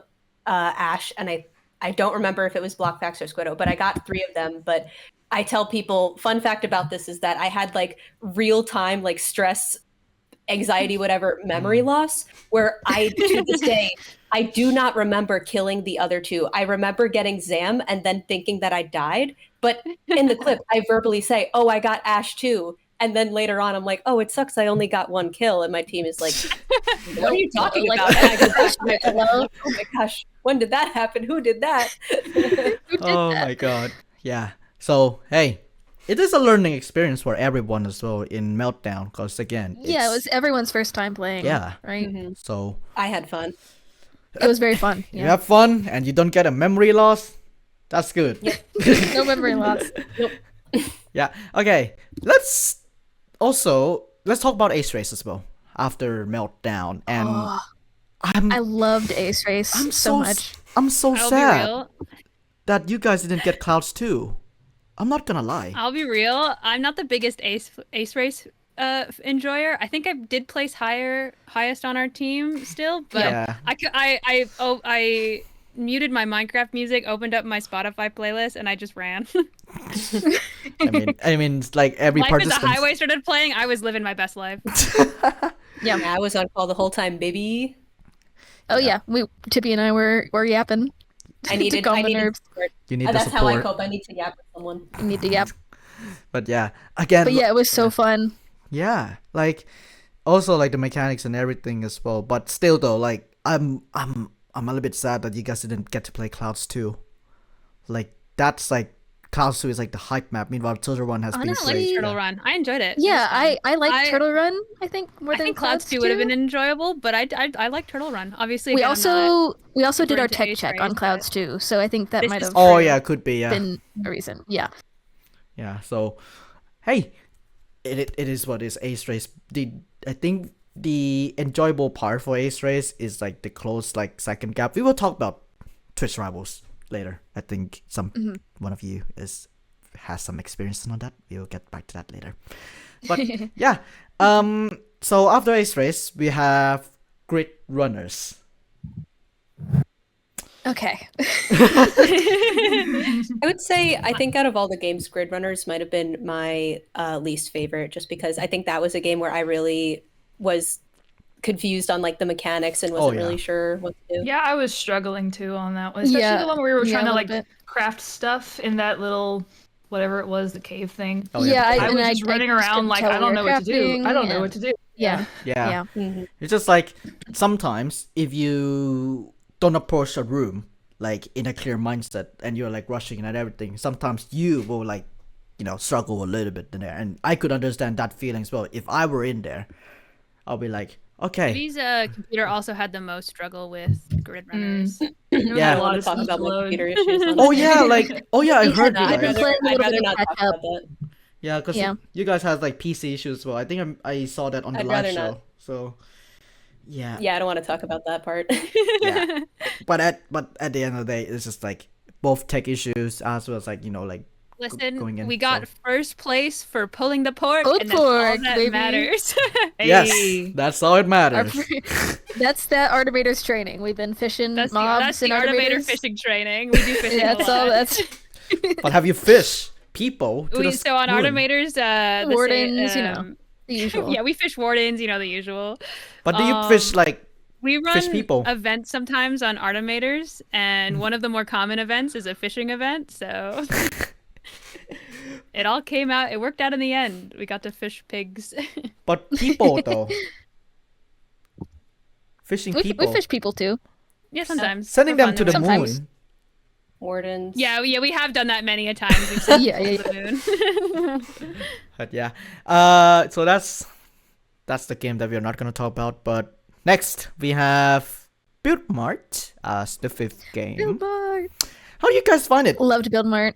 Ash, and I don't remember if it was Blockfax or Squiddo, but I got 3 of them. But I tell people, fun fact about this is that I had like real time, like stress, anxiety, whatever, memory loss, where I, to this day, I do not remember killing the other 2. I remember getting Zam and then thinking that I died. But in the clip, I verbally say, "Oh, I got Ash too." And then later on, I'm like, oh, it sucks. I only got 1 kill. And my team is like, what are you talking about? And I go back to it, and I'm like, oh my gosh, when did that happen? Who did that? Oh my god. Yeah. So, hey, it is a learning experience for everyone as well in Meltdown. Because again, Yeah, it was everyone's first time playing. Yeah. Right? So, I had fun. It was very fun. you Yeah. have fun and you don't get a memory loss. That's good. No memory loss. Yeah. Okay. Let's talk about Ace Race as well after Meltdown. And I loved Ace Race I'm so much. I'm so I'll be sad real. that you guys didn't get Clouds too. I'm not gonna lie. I'll be real. I'm not the biggest Ace Race enjoyer. I think I did place highest on our team still, but Yeah. I muted my Minecraft music, opened up my Spotify playlist, and I just ran. I mean, it's like every Life is a participant. Highway started playing. I was living my best life. Yeah, I was on call the whole time, baby. Oh yeah, Tippy and I were yapping. I needed support. You need the That's how I support. cope. I need to yap with someone. You need to yap. But yeah, again. But yeah, it was so fun. Yeah, like also like the mechanics and everything as well. But still though, like I'm a little bit sad that you guys didn't get to play Clouds 2. Like that's like Clouds 2 is like the hype map. Meanwhile, Turtle Run has been I like played. Turtle Run. I enjoyed it. Yeah, It was I like I- Turtle Run. I think more I than think Clouds 2 would have been enjoyable, but I like Turtle Run. Obviously, We again, I'm not also did our into tech Ace check Race, on Clouds too, so I think that This might is have Oh yeah, could be been a reason. Yeah. Yeah. So, hey, it is what is Ace Race. I think the enjoyable part for Ace Race is like the close like second gap. We will talk about Twitch rivals later. I think one of you has some experience on that. We'll get back to that later. But yeah, so after Ace Race we have Grid Runners. Okay. I would say I think out of all the games, Grid Runners might have been my least favorite, just because I think that was a game where I really was confused on like the mechanics and wasn't really sure what to do. Yeah, I was struggling too on that one, especially Yeah. the one where we were Yeah, trying a to little like bit. craft stuff in that little whatever it was, the cave thing. Oh, yeah, I and was just running around couldn't like tell I we don't were know what to do. crafting, I don't know and- what to do. Yeah. Yeah. Yeah. It's just like sometimes if you don't approach a room like in a clear mindset and you're like rushing and everything, sometimes you will like, struggle a little bit in there. And I could understand that feeling as well. If I were in there, I'll be like, okay. Tibby's computer also had the most struggle with Grid Runners. I Yeah. don't want to talk about my computer issues. Oh yeah, I heard you I've been guys. playing a I'd little rather bit not of talk catch up. about that. Yeah, because Yeah. you guys had like PC issues as well. I think I saw that on the I'd live rather show. not. So yeah. Yeah, I don't want to talk about that part. Yeah. But at the end of the day, it's just like both tech issues as well as like going Listen, in, we got so. first place for pulling the pork, Pulled and that's all pork, that baby. matters. Yes, Hey. that's all it Our matters. That's that Artivator's training. We've been fishing that's mobs the and Artivator Artivators. fishing training. We do fishing Yeah, a that's lot. all. That's But have you fished people to the So on moon? Artivators, the Wardens, the usual. yeah, we fish wardens, the usual. But do you fish like We run Fish people. events sometimes on Artimators, and one of the more common events is a fishing event, so it all came out. It worked out in the end. We got to fish pigs. but people though? Fishing we people. fish people too. Yeah, sometimes. Sending For them fun, to the though. Sometimes. moon. Wardens. Yeah, we have done that many a time. We've sent Yeah, people yeah, to the moon. But yeah. So that's the game that we're not gonna talk about. But next we have Build Mart as the 5th game. Build Mart. How do you guys find it? Loved Build Mart.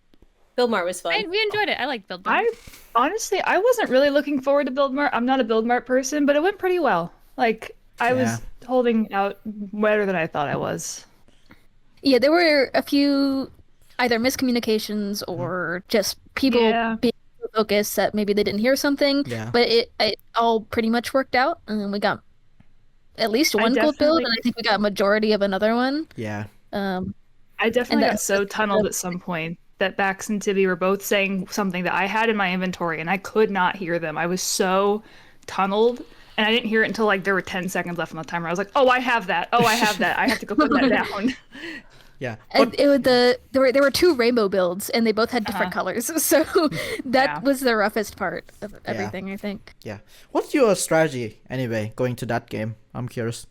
Build Mart was fun. We enjoyed it. I like Build Mart. I honestly I wasn't really looking forward to Build Mart. I'm not a Build Mart person, but it went pretty well. Like I was holding out better than I thought I was. Yeah, there were a few either miscommunications or just people Yeah. being so focused that maybe they didn't hear something. Yeah. But it all pretty much worked out, and we got at least one gold build, definitely- and I think we got majority of another one. Yeah. I definitely And got so tunneled at some point that Bax and Tibby were both saying something that I had in my inventory and I could not hear them. I was so tunneled and I didn't hear it until like there were 10 seconds left on the timer. I was like, oh, I have that. Oh, I have that. I have to go put that down. Yeah. And there were two rainbow builds, and they both had different colors. So that was the roughest part of everything, I think. Yeah. What's your strategy anyway going to that game? I'm curious.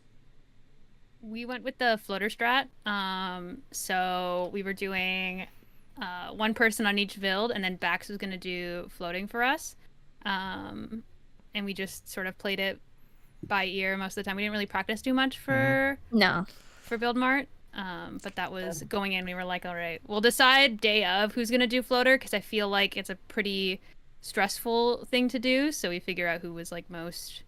We went with the floater strat. So we were doing one person on each build, and then Bax was going to do floating for us. And we just sort of played it by ear most of the time. We didn't really practice too much for Build Mart. But that was going in. We were like, all right, we'll decide day of who's going to do floater, because I feel like it's a pretty stressful thing to do. So we figure out who was like most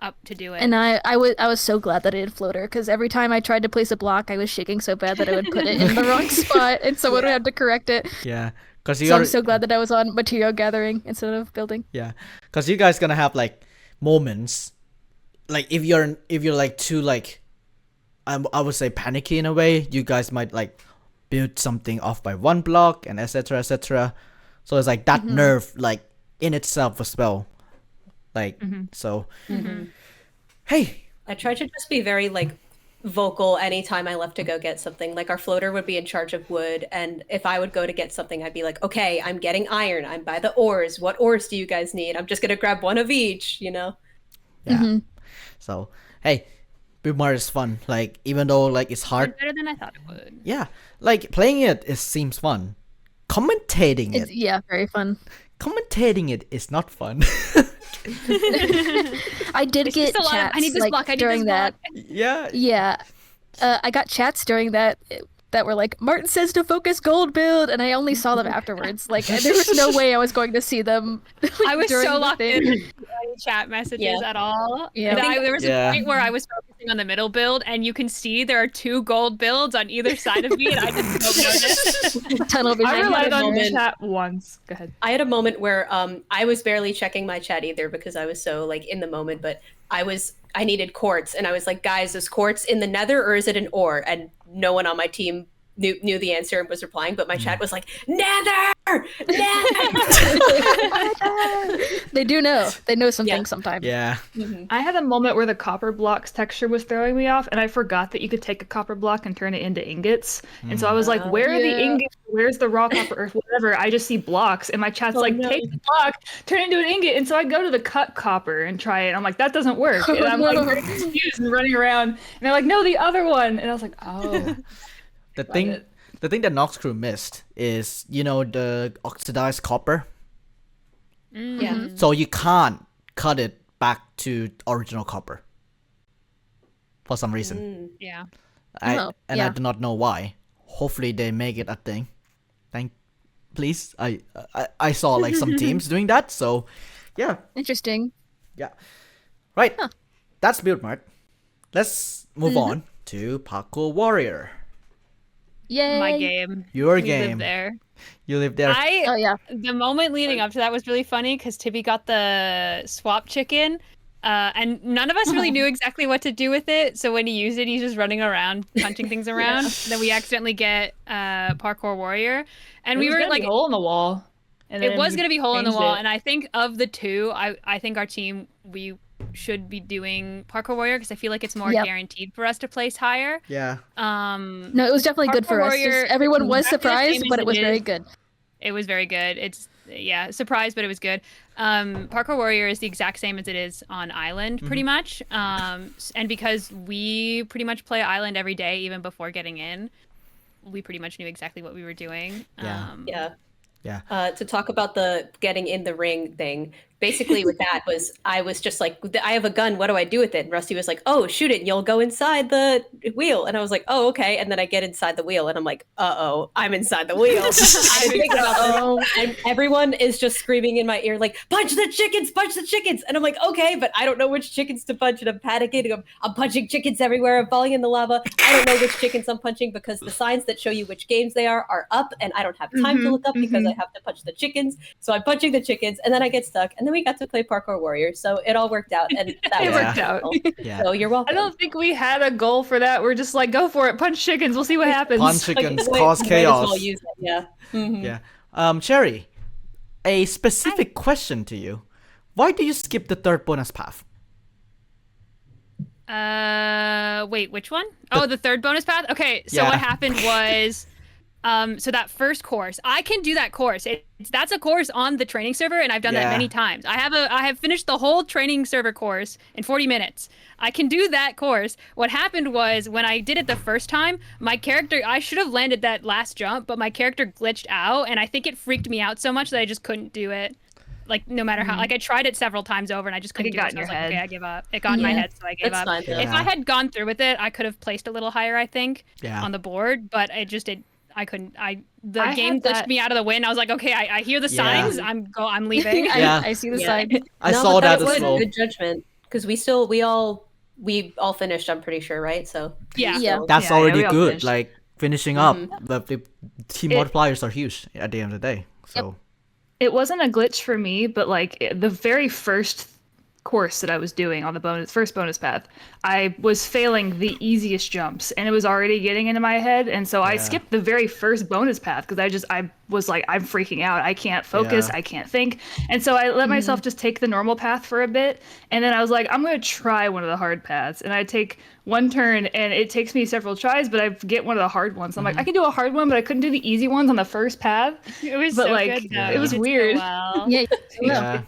up to do it. And I was so glad that I did floater, because every time I tried to place a block, I was shaking so bad that I would put it in the wrong spot, and someone would have to correct it. Yeah, so I'm so glad that I was on material gathering instead of building. Yeah, because you guys gonna have like moments, like if you're like too like, I would say panicky in a way, you guys might like build something off by one block and etc. etc. So it's like that nerve like in itself as well. Like so. Hey, I tried to just be very like vocal anytime I left to go get something. Like our floater would be in charge of wood, and if I would go to get something, I'd be like, okay, I'm getting iron, I'm by the ores, what ores do you guys need? I'm just gonna grab one of each, you know. Yeah. So hey, Build Mart is fun. Like even though like it's hard, better than I thought it would. Yeah, like playing it seems fun. Commentating it, very fun. Commentating it is not fun. I did get chats I need this block. I need during this that. block. Yeah. I got chats during that were like, Martin says to focus gold build, and I only saw them afterwards. Like there was no way I was going to see them. I was so locked in chat messages at all. Yeah. There was a point where I was focusing on the middle build, and you can see there are 2 gold builds on either side of me, and I just don't notice. Tunnel behind. I relied on your chat once. Go ahead. I had a moment where I was barely checking my chat either, because I was so like in the moment, but I needed quartz, and I was like, guys, is quartz in the nether or is it an ore? And no one on my team knew the answer and was replying, but my chat was like, nether! They do know. They know something sometimes. Yeah. I had a moment where the copper blocks texture was throwing me off, and I forgot that you could take a copper block and turn it into ingots. And so I was like, where are the ingots? Where's the raw copper or whatever? I just see blocks, and my chat's take the block, turn it into an ingot. And so I go to the cut copper and try it. I'm like, that doesn't work. And I'm like very confused and running around. And they're like, no, the other one. And I was like, oh. The thing that Noxcrew missed is, the oxidized copper. Yeah. So you can't cut it back to original copper for some reason. Yeah. I do not know why. Hopefully they make it a thing. Please. I saw like some teams doing that, so yeah. Interesting. Yeah. Right. That's Build Mart. Let's move on to Parkour Warrior. Yay! My game. Your we game. Live there. You live there. The moment leading up to that was really funny, because Tibby got the swap chicken, and none of us really knew exactly what to do with it. So when he used it, he's just running around, punching things around. Then we accidentally get Parkour Warrior, and we were like, hole in the wall. And it was gonna be hole in the wall, and I think of the two, I think our team, we should be doing Parkour Warrior, because I feel like it's more guaranteed for us to place higher. Yeah. No, it was definitely good for Warrior, us. Everyone was surprised, but it was very good. It was very good. It's surprised, but it was good. Parkour Warrior is the exact same as it is on Island, pretty much. And because we pretty much play Island every day, even before getting in, we pretty much knew exactly what we were doing. Yeah. To talk about the getting in the ring thing, basically with that I was just like, I have a gun, what do I do with it? And Rusty was like, oh, shoot it, and you'll go inside the wheel. And I was like, oh, okay. And then I get inside the wheel, and I'm like, uh-oh, I'm inside the wheel. And everyone is just screaming in my ear, like, punch the chickens. And I'm like, okay, but I don't know which chickens to punch, and I'm panicking. I'm punching chickens everywhere. I'm falling in the lava. I don't know which chickens I'm punching, because the signs that show you which games they are up, and I don't have time to look up because I have to punch the chickens. So I'm punching the chickens, and then I get stuck, and then we got to play Parkour Warrior, so it all worked out, and that worked out. Yeah. So you're welcome. I don't think we had a goal for that. We're just like, go for it, punch chickens, we'll see what happens. Punch chickens, cause chaos. Well use it, Yeah. Cherry, a specific question to you. Why do you skip the third bonus path? Wait, which one? Oh, the third bonus path? Okay, so what happened was, so that first course, I can do that course. That's a course on the training server, and I've done that many times. I have finished the whole training server course in 40 minutes. I can do that course. What happened was, when I did it the first time, my character, I should have landed that last jump, but my character glitched out, and I think it freaked me out so much that I just couldn't do it. Like, no matter how, like, I tried it several times over and I just couldn't do it. So I was like, okay, I give up. It got in my head, so I gave up. Fine, If I had gone through with it, I could have placed a little higher, I think, on the board, but I couldn't. The game glitched me out of the win. I was like, okay, I hear the signs. I'm leaving. I see the sign. I saw that as well. Good judgment, because we all finished. I'm pretty sure, right? So that's already good. Finished. Like finishing up, the team multipliers are huge at the end of the day. So it wasn't a glitch for me, but like the very first course that I was doing on the first bonus path, I was failing the easiest jumps, and it was already getting into my head, and so I skipped the very first bonus path because I was like, I'm freaking out. I can't focus. I can't think, and so I let myself just take the normal path for a bit, and then I was like, I'm gonna try one of the hard paths, and I take one turn, and it takes me several tries, but I get one of the hard ones. I'm like, I can do a hard one, but I couldn't do the easy ones on the first path. It was but so like good, though. it was weird. So well. Yeah.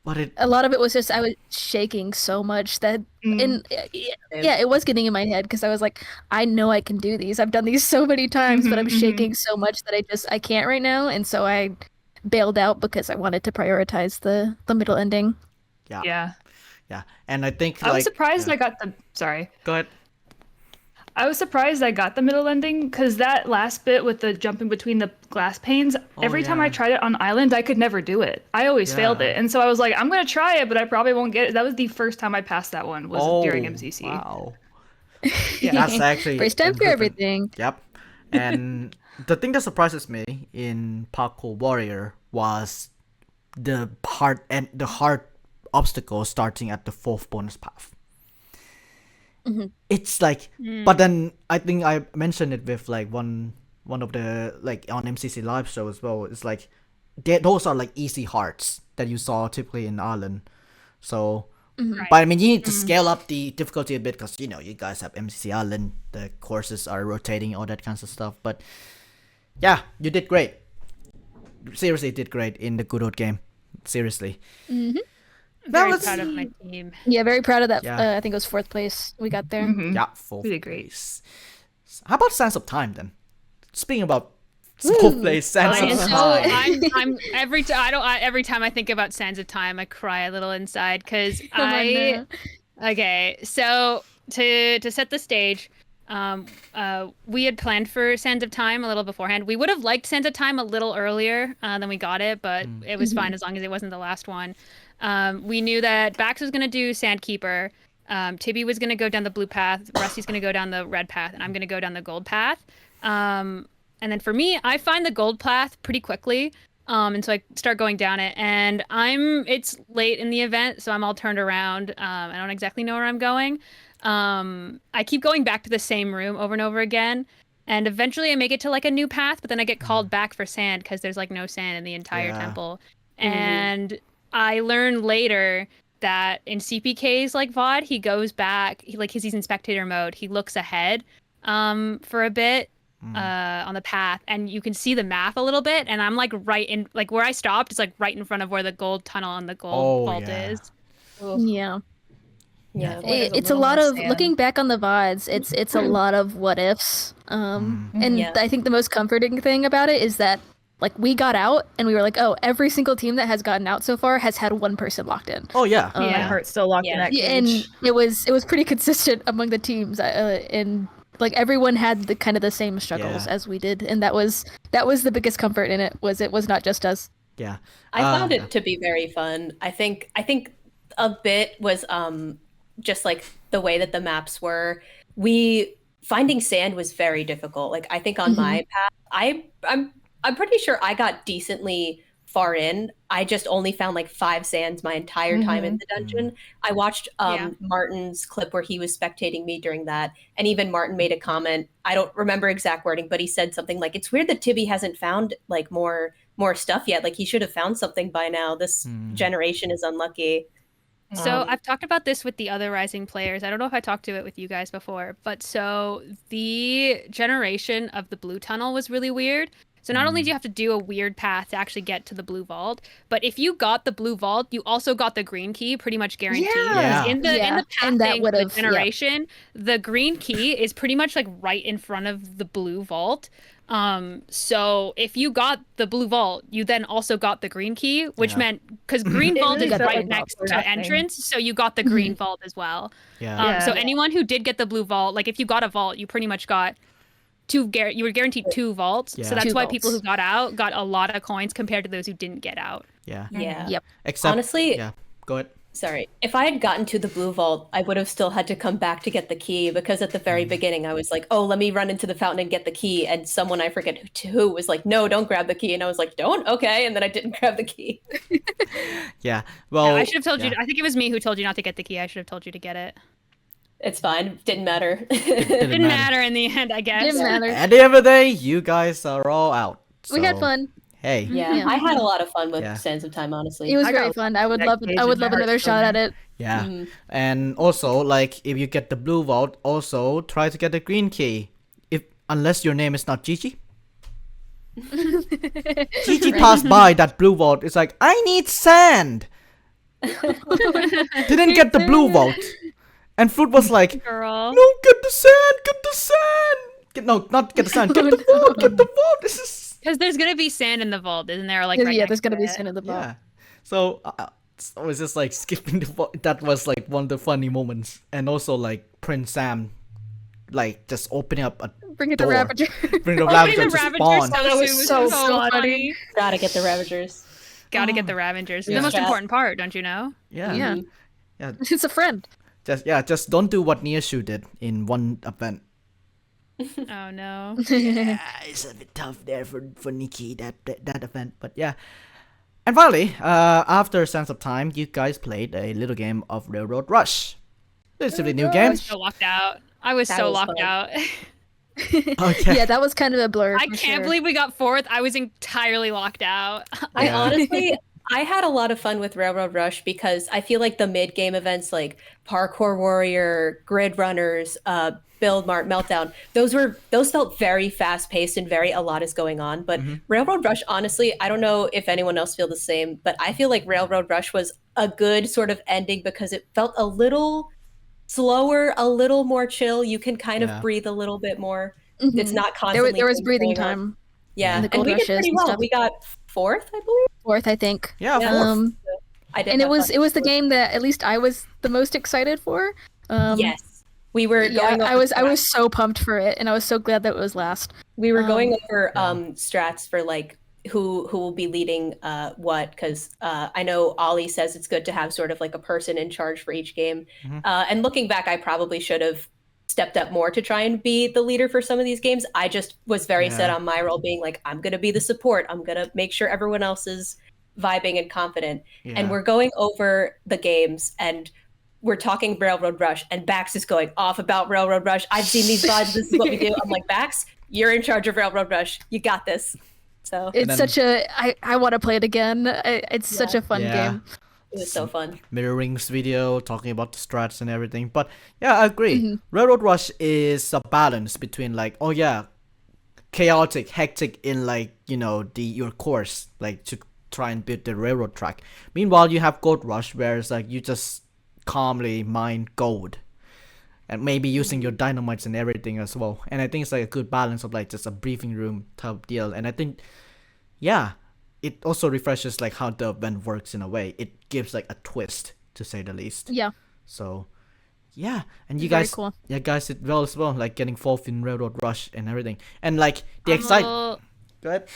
But a lot of it was just I was shaking so much that it was getting in my head because I was like, I know I can do these. I've done these so many times, but I'm shaking so much that I can't right now, and so I bailed out because I wanted to prioritize the middle ending. Yeah. And I think I was surprised I got the Go ahead. I was surprised I got the middle ending because that last bit with the jumping between the glass panes, every time I tried it on Island, I could never do it. I always failed it. And so I was like, I'm going to try it, but I probably won't get it. That was the first time I passed that one was during MCC. Wow. That's actually first time for everything. Yep. And the thing that surprises me in Parkour Warrior was the hard obstacle starting at the fourth bonus path. It's like, but then I think I mentioned it with like one of the like on MCC Live Show as well. It's like those are like easy hearts that you saw typically in Ireland. So, but I mean, you need to scale up the difficulty a bit because you guys have MCC Ireland, the courses are rotating, all that kinds of stuff. But yeah, you did great. Seriously, did great in the good old game. Seriously. Very proud of my team. Yeah, very proud of that. I think it was 4th place we got there. Yeah, 4th really place. How about Sands of Time then? Speaking about 4th place, Sands of Time. I'm every time I think about Sands of Time, I cry a little inside because Okay, so to set the stage, we had planned for Sands of Time a little beforehand. We would have liked Sands of Time a little earlier than we got it, but it was fine as long as it wasn't the last one. We knew that Bax was going to do Sandkeeper, Tibby was going to go down the blue path, Rusty's going to go down the red path, and I'm going to go down the gold path. And then for me, I find the gold path pretty quickly, and so I start going down it, and it's late in the event, so I'm all turned around. I don't exactly know where I'm going. I keep going back to the same room over and over again, and eventually I make it to like a new path, but then I get called back for sand because there's like no sand in the entire temple. And I learn later that in CPK's like VOD, he goes back, he's in spectator mode, he looks ahead for a bit on the path, and you can see the math a little bit, and I'm like right in, like where I stopped is like right in front of where the gold tunnel and the gold vault is. Yeah. It's a lot of looking back on the VODs. It's a lot of what ifs. And I think the most comforting thing about it is that like we got out and we were like, oh, every single team that has gotten out so far has had one person locked in. Oh yeah. My heart's still locked in that cage. And it was pretty consistent among the teams. And like everyone had the kind of the same struggles as we did, and that was the biggest comfort in it. It was not just us. Yeah. I found it to be very fun. I think a bit was just like the way that the maps were. Finding sand was very difficult. Like I think on my path, I'm pretty sure I got decently far in. I just only found like 5 sands my entire time in the dungeon. I watched Martin's clip where he was spectating me during that, and even Martin made a comment. I don't remember exact wording, but he said something like, "It's weird that Tibby hasn't found like more stuff yet. Like he should have found something by now. This generation is unlucky." So I've talked about this with the other Rising players. I don't know if I talked to it with you guys before, but so the generation of the blue tunnel was really weird. So not only do you have to do a weird path to actually get to the blue vault, but if you got the blue vault, you also got the green key pretty much guaranteed. Yeah. In the And that pathing would've- the generation, the green key is pretty much like right in front of the blue vault. So if you got the blue vault, you then also got the green key, which meant because green vault really is felt right like next vaults to were happening. entrance, so you got the green vault as well. Yeah. So anyone who did get the blue vault, like if you got a vault, you pretty much got you were guaranteed 2 vaults. Yeah. So that's 2 why vaults. people who got out got a lot of coins compared to those who didn't get out. Yeah. Yeah. Yep. Except Honestly, yeah. Go ahead. sorry. If I had gotten to the blue vault, I would have still had to come back to get the key because at the very beginning I was like, oh, let me run into the fountain and get the key. And someone, I forget who was like, no, don't grab the key. And I was like, don't? Okay. And then I didn't grab the key. Yeah. Well, I should have told yeah. you. I think it was me who told you not to get the key. I should have told you to get it. It's fine. Didn't matter. Didn't matter in the end, I guess. Didn't matter. At the end of the day, you guys are all out. We had so, fun. Hey. Yeah, Yeah. I had a lot of fun with Yeah. Sands of Time, honestly. It was I very got fun. I would that love cage I would in my love heart another so shot at bad. it. Yeah. And also, like, if you get the blue vault, also try to get the green key. Unless your name is not Gigi. Gigi passed by that blue vault. It's like, I need sand. Didn't get the blue vault. And Fruit was like, Girl. no, get the sand, get the sand. Not get the sand, get the vault, get the vault. This is Because there's gonna be sand in the vault, isn't there? Like right yeah, next there's gonna to be it. sand in the vault. yeah. So I was just like skipping the vault. That was like one of the funny moments. And also like Prince Sam, like just opening up a Bring it to door. Ravager. Bring the Opening Ravager the to Ravager spawn. so was soon so was funny. Gotta get the Ravagers. Gotta get the Ravagers. Yeah. The most Yeah. important part, don't you know? Yeah. Yeah. Yeah. It's a friend. Just don't do what Neoshu did in one event. Oh no. It's a bit tough there for Nikki that event, but yeah. And finally, after Sense of Time, you guys played a little game of Railroad Rush. Relatively new I game. was so locked out. I was That so was locked fun. out. Okay. Yeah, that was kind of a blur. I for can't sure. believe we got 4th. I was entirely locked out. I Yeah. honestly, I had a lot of fun with Railroad Rush because I feel like the mid-game events like Parkour Warrior, Grid Runners, Build Mart, Meltdown, those felt very fast-paced and a lot is going on. But Railroad Rush, honestly, I don't know if anyone else feel the same, but I feel like Railroad Rush was a good sort of ending because it felt a little slower, a little more chill. You can kind Yeah. of breathe a little bit more. Mhm. It's not constantly There was things breathing going on. time. Yeah, in the and gold we did rushes pretty and well. stuff. We got 4th, I believe. 4th, I think. Yeah, Yeah. fourth. I did. And it have was fun. it was the game that at least I was the most excited for. Yes, we were Yeah, going. I over was strats. so pumped for it, and I was so glad that it was last. We were going over yeah. strats for like who will be leading what, because I know Ollie says it's good to have sort of like a person in charge for each game. And looking back, I probably should have stepped up more to try and be the leader for some of these games. I just was very set Yeah. on my role being like, I'm gonna be the support. I'm gonna make sure everyone else is vibing and confident. Yeah. And we're going over the games and we're talking Railroad Rush, and Bax is going off about Railroad Rush. I've seen these VODs. This is what we do. I'm like, Bax, you're in charge of Railroad Rush. You got this. So It's then- such a I want to play it again. It's such a fun Yeah. game. it was so fun. Mirroring's video talking about the strats and everything. But yeah, I agree. Railroad Rush is a balance between like, oh yeah, chaotic, hectic in like, you know, your course, like to try and build the railroad track. Meanwhile, you have Gold Rush where it's like you just calmly mine gold. And maybe using your dynamites and everything as well. And I think it's like a good balance of like just a briefing room type deal. And I think, yeah, it also refreshes like how the event works in a way. It gives like a twist, to say the least. Yeah. So, yeah, and you Very guys, cool. yeah, guys did well as well, like getting 4th in Railroad Rush and everything. And like the I'm a excitement. little- Go ahead.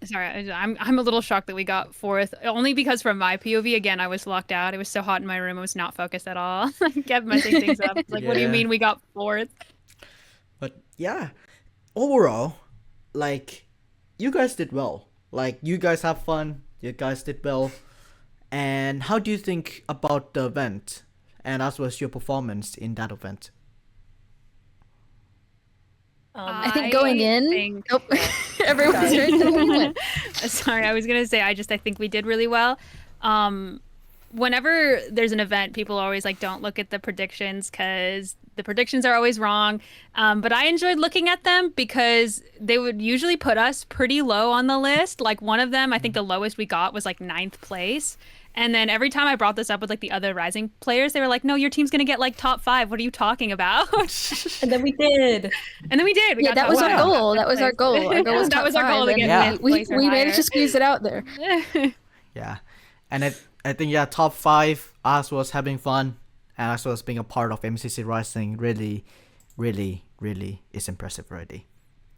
Sorry, I'm a little shocked that we got 4th. Only because from my POV, again, I was locked out. It was so hot in my room. I was not focused at all. I kept messing things up. It's like, what do you Yeah. mean we got 4th? But yeah, overall, like you guys did well. Like you guys have fun. You guys did well. And how do you think about the event? And as was your performance in that event? I think going in. think- Nope. Everyone's right. Sorry, I was gonna say I think we did really well. whenever there's an event, people are always like, don't look at the predictions because the predictions are always wrong. But I enjoyed looking at them because they would usually put us pretty low on the list. Like one of them, I think the lowest we got was like 9th place. And then every time I brought this up with like the other Rising players, they were like, no, your team's going to get like top 5. What are you talking about? And then we did. We got that was top our 5. goal. That was our goal. Our goal was that was our goal to get Yeah. we managed to squeeze it out there. Yeah, and I think top 5 as well as having fun and as well as being a part of MCC Rising really is impressive already.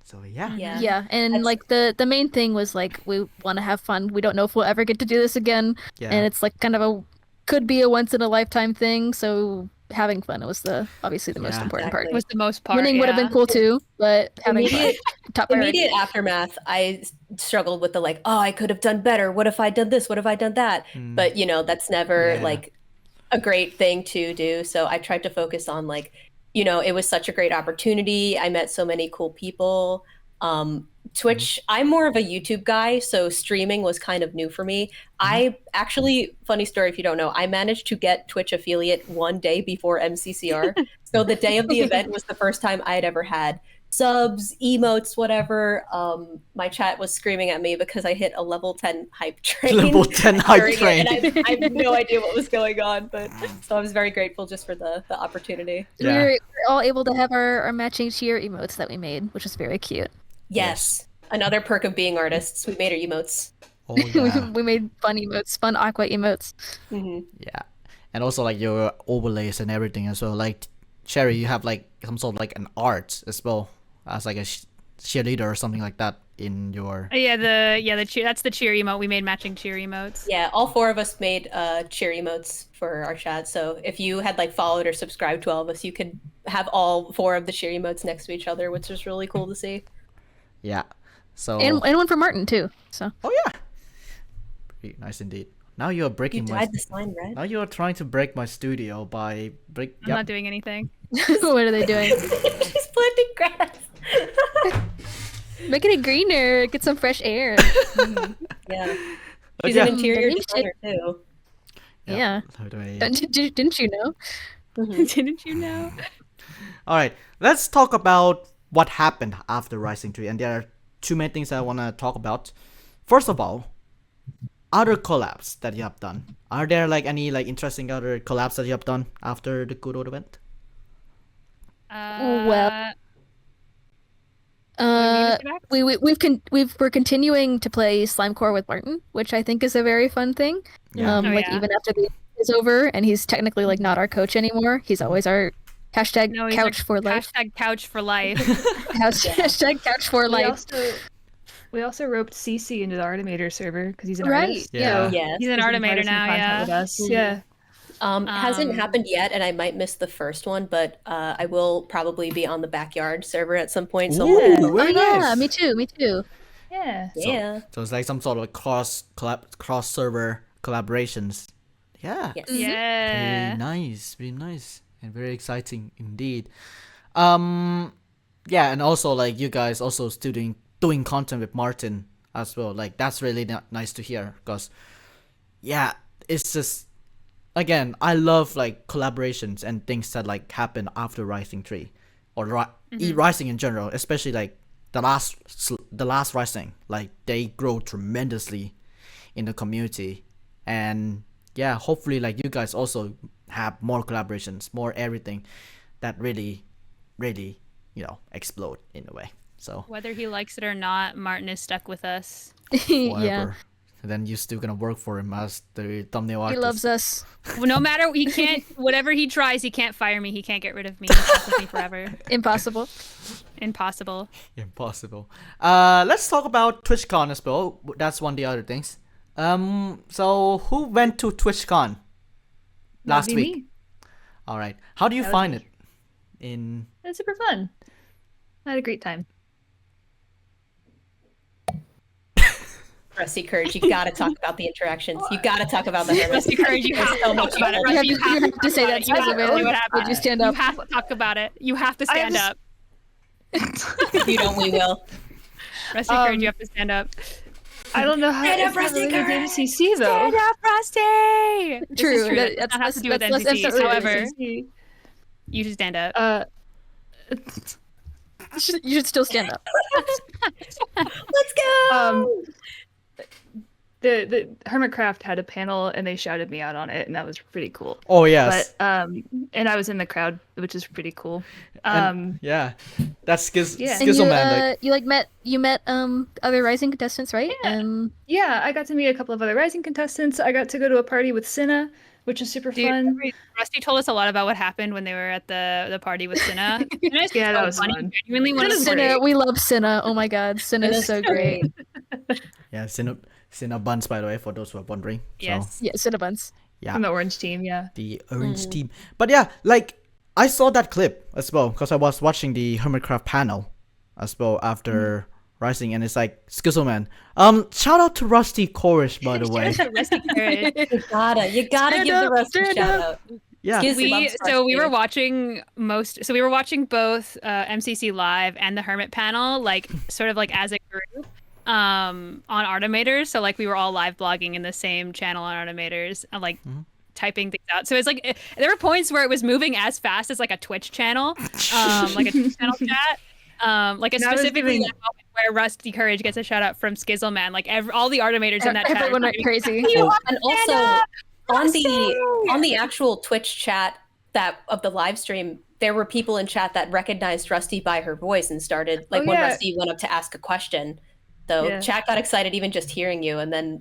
So Yeah, and like the main thing was like we want to have fun. We don't know if we'll ever get to do this again, and it's like kind of could be a once in a lifetime thing. So having fun was obviously the most important part. Was the most part. Winning would have been cool too, but having fun, top priority. Immediate aftermath, I struggled with the like, oh, I could have done better. What if I done this? What if I done that? But that's never like a great thing to do. So I tried to focus on like, it was such a great opportunity. I met so many cool people. Twitch, I'm more of a YouTube guy, so streaming was kind of new for me. I actually, funny story if you don't know, I managed to get Twitch affiliate one day before MCCR. So the day of the event was the first time I had ever had subs, emotes, whatever. My chat was screaming at me because I hit a level 10 hype train. Level 10 hype train. And I have no idea what was going on, but so I was very grateful just for the opportunity. We were all able to have our matching cheer emotes that we made, which was very cute. Yes. Another perk of being artists. We made our emotes. Oh, yeah. We made fun emotes, fun aqua emotes. Yeah, and also like your overlays and everything as well. Like Cherry, you have like some sort of like an art as well as like a cheerleader or something like that in your. The cheer. That's the cheer emote. We made matching cheer emotes. Yeah, all 4 of us made cheer emotes for our chat. So if you had like followed or subscribed to all of us, you could have all 4 of the cheer emotes next to each other, which is really cool to see. Yeah. So and one for Martin too. So. Oh yeah. Pretty nice indeed. Now you are breaking my. The sign red. Now you are trying to break my studio by I'm not doing anything. What are they doing? She's planting grass. Making it greener. Get some fresh air. Yeah. She's an interior designer too. Yeah. Didn't you know? Didn't you know? All right. Let's talk about what happened after Rising 3, and there are 2 main things I want to talk about. First of all, other collabs that you have done. Are there like any like interesting other collabs that you have done after the Good Old event? We're continuing to play Slimecore with Martin, which I think is a very fun thing. Even after the is over, and he's technically like not our coach anymore. He's always our couch for life. Hashtag couch for life. Hashtag couch for life. We also roped CC into the Artimator server because he's an artist. Yeah. He's an Artimator now. Yeah. With us. Yeah. Hasn't happened yet, and I might miss the first one, but I will probably be on the backyard server at some point. So very nice. Yeah, me too. Yeah. So it's like some sort of cross server collaborations. Yeah. Yes. Yeah. Very nice, and very exciting indeed. Yeah, and also like you guys also still doing content with Martin as well. Like that's really nice to hear because it's just, again, I love like collaborations and things that like happen after Rising 3 or Rising in general, especially like the last Rising. Like they grow tremendously in the community, and hopefully like you guys also have more collaborations, more everything that really explode in a way. So whether he likes it or not, Martin is stuck with us. whatever. Yeah. And then you're still gonna work for him as the thumbnail artist. He loves us. Well, no matter, he can't, whatever he tries, he can't fire me. He can't get rid of me. He's stuck with me forever. Impossible. Impossible. Let's talk about TwitchCon as well. That's one of the other things. So who went to TwitchCon last week? Me. All right. How do you find it? It's super fun. I had a great time. Rusty Courage, you gotta talk about the interactions. You gotta talk about the Hermitcraft. Rusty Courage, you have so much about it. fun. You have to say that. You have to say what happened. Would you stand up? You have to talk about it. You have to stand up. If you don't, we will. Rusty Courage, you have to stand up. I don't know how Stand up, it's not Rusty related to Courage! MCC though. Stand up, Rusty! This True. is true. That- That does not have to do with that's MCCs. absolutely However, MCC. you should stand up. You should still stand up. Let's go. The Hermitcraft had a panel and they shouted me out on it, and that was pretty cool. Oh yes. But and I was in the crowd, which is pretty cool. Yeah, that's Yeah. And Schizoman. you met other Rising contestants, right? Yeah. Yeah, I got to meet a couple of other Rising contestants. I got to go to a party with Cinna, which was super fun. Rusty told us a lot about what happened when they were at the party with Cinna. Yeah, that was fun. Genuinely one of the Cinna, we love Cinna. Oh my God, Cinna is so great. Yeah, Cinna Buns, by the way, for those who are wondering. Yes. Yeah, Cinna buns. Yeah. From the Orange team, yeah. The Orange team. But yeah, like I saw that clip as well because I was watching the Hermitcraft panel as well after Rising, and it's like Schizoman. Shout out to Rusty Courage, by the way. Rusty Courage. You gotta give the Rusty shout out. Yeah. We were watching both MCC Live and the Hermit panel, like sort of like as a group, on Artimators. So like we were all live blogging in the same channel on Artimators and like typing things out. So it's like there were points where it was moving as fast as like a Twitch channel, like a Twitch channel chat. Like specifically that moment where Rusty Courage gets a shout out from Skizzleman. Like all the Artimators in that chat. Everyone went crazy. And also on the actual Twitch chat of the live stream, there were people in chat that recognized Rusty by her voice and started when Rusty went up to ask a question. So chat got excited even just hearing you, and then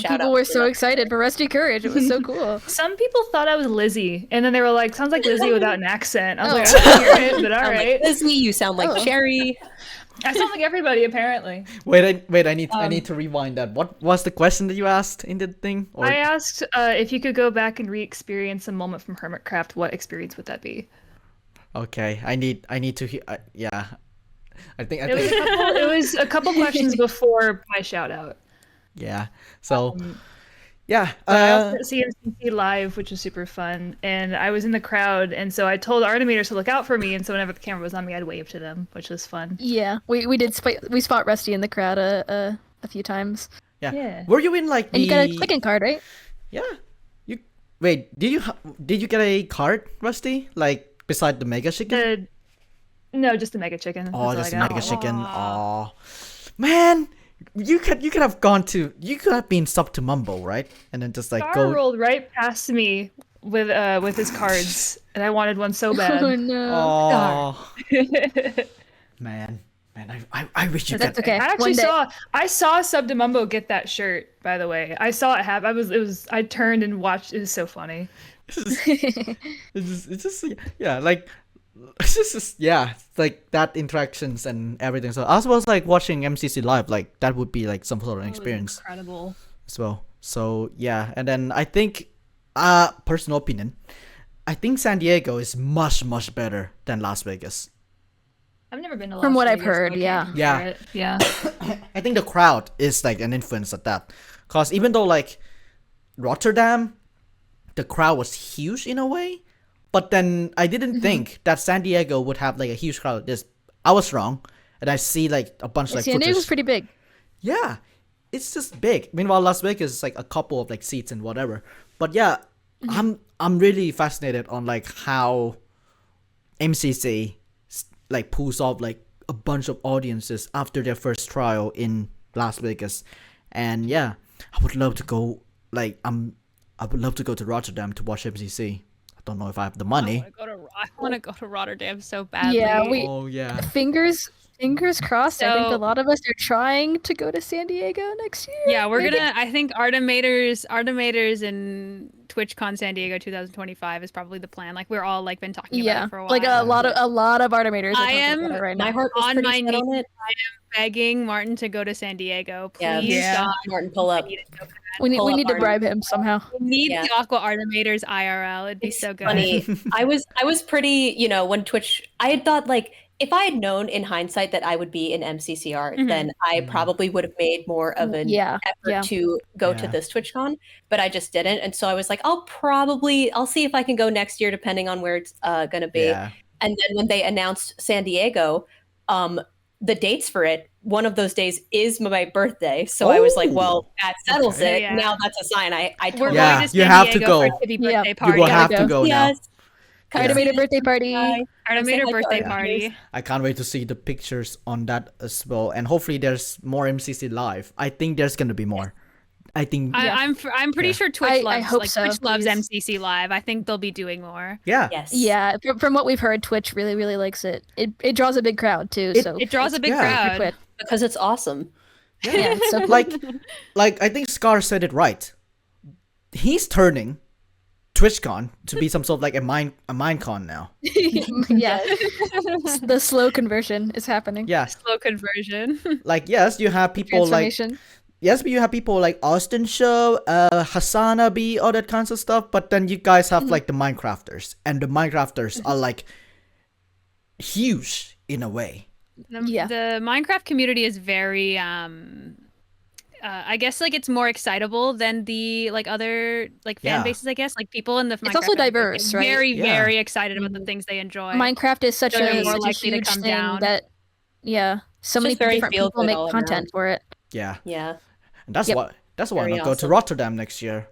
people were so excited for Rusty Courage. It was so cool. Some people thought I was Lizzie, and then they were like, "Sounds like Lizzie without an accent." I was like, "I don't hear it, but all right." Like Lizzie, you sound like Cherry. I sound like everybody apparently. Wait! I need to rewind that. What was the question that you asked in the thing? Or... I asked if you could go back and re-experience a moment from Hermitcraft. What experience would that be? Okay, I need to hear. Yeah. It was a couple questions before my shout out. Yeah. So, yeah. I also see MCC Live, which was super fun, and I was in the crowd, and so I told Artimators to look out for me, and so whenever the camera was on me, I'd wave to them, which was fun. Yeah, we did. We spot Rusty in the crowd a few times. Yeah. Were you in like and you got a clicking card, right? Yeah. Did you get a card, Rusty? Like beside the Mega Chicken? No, just the Mega Chicken. Oh, just the Mega Chicken. Oh, man, you could have been subbed to Mumbo, right? And then just like Star rolled right past me with his cards, and I wanted one so bad. Oh no. Oh. man, I wish you could. That's okay. I saw Sub to Mumbo get that shirt. By the way, I saw it happen. I turned and watched. It was so funny. It's just yeah, like. It's just like that interactions and everything. So I was like watching MCC Live, like that would be like some sort of an experience. Incredible. As well. So yeah, and then I think, personal opinion, I think San Diego is much better than Las Vegas. I've never been to Las From what Vegas, I've heard, so I can't compare it. Yeah. I think the crowd is like an influence at that, cause even though like Rotterdam, the crowd was huge in a way. But then I didn't think that San Diego would have like a huge crowd like this. I was wrong, and I see like a bunch of like San Diego's pretty big. Yeah, it's just big. Meanwhile, Las Vegas is like a couple of like seats and whatever. But yeah, I'm really fascinated on like how MCC like pulls off like a bunch of audiences after their first trial in Las Vegas, and yeah, I would love to go. Like I would love to go to Rotterdam to watch MCC. Don't know if I have the money. I want to go to Rotterdam so badly. Yeah, fingers crossed. So, I think a lot of us are trying to go to San Diego next year. Yeah, we're gonna. I think Artimators and TwitchCon San Diego 2025 is probably the plan. Like we're all like been talking about it for a while. Like a lot of Artimators. I am right now. My heart was on my set knees. on it. I am begging Martin to go to San Diego. Please, Yeah. Martin, pull up. We need to bribe him somehow. We need the Aqua Artimators IRL. It'd be so good. Funny. I was pretty, when Twitch, I had thought like if I had known in hindsight that I would be in MCCR, then I probably would have made more of an effort to go to this TwitchCon, but I just didn't. And so I was like, I'll see if I can go next year, depending on where it's going to be. Yeah. And then when they announced San Diego, the dates for it, one of those days is my birthday. So I was like, well, that settles it. Yeah. Now that's a sign. I We're totally going to San you have to Diego go. for Tibby birthday You party. will have to go now. Yes. Artimator birthday party. Artimator birthday party. I can't wait to see the pictures on that as well, and hopefully there's more MCC Live. I think there's gonna be more. I think. I'm pretty sure Twitch I loves hope so, Twitch loves please. MCC Live. I think they'll be doing more. Yeah. Yes. Yeah, from what we've heard, Twitch really, really likes it. It draws a big crowd too. So It draws a big yeah. crowd. Because it's awesome. Yeah, it's so cool. like I think Scar said it right. He's turning TwitchCon to be some sort of like a Minecon now. Yeah, the slow conversion is happening. Yeah. Slow conversion. Like yes, you have people like Transformation. yes, but you have people like Austin Show, Hasanabi, all that kinds of stuff. But then you guys have like the Minecrafters, and the Minecrafters are like huge in a way. Yeah. The Minecraft community is very I guess like it's more excitable than the like other like fan Yeah. bases. I guess like people in the It's also Minecraft community diverse, get right? very Yeah. very excited about the things they enjoy. Minecraft is such So they're a, more such a likely to huge come thing down. that so many just very different feel people good make all content around. for it. Yeah. Yeah. And that's Yep. why Very not go to awesome. Rotterdam next year.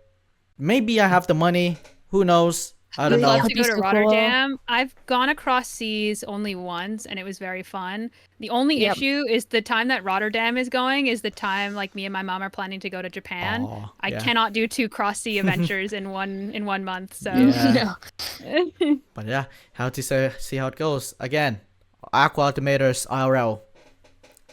Maybe I have the money. Who knows? I don't I'd know. love Hope to you go to so cool. Rotterdam. I've gone across seas only once, and it was very fun. The only Yep. issue is the time that Rotterdam is going is the time like me and my mom are planning to go to Japan. Aw, I yeah. cannot do 2 cross sea adventures in one month. So Yeah. No. But yeah, how to see how it goes. Again, Aqua Automators IRL.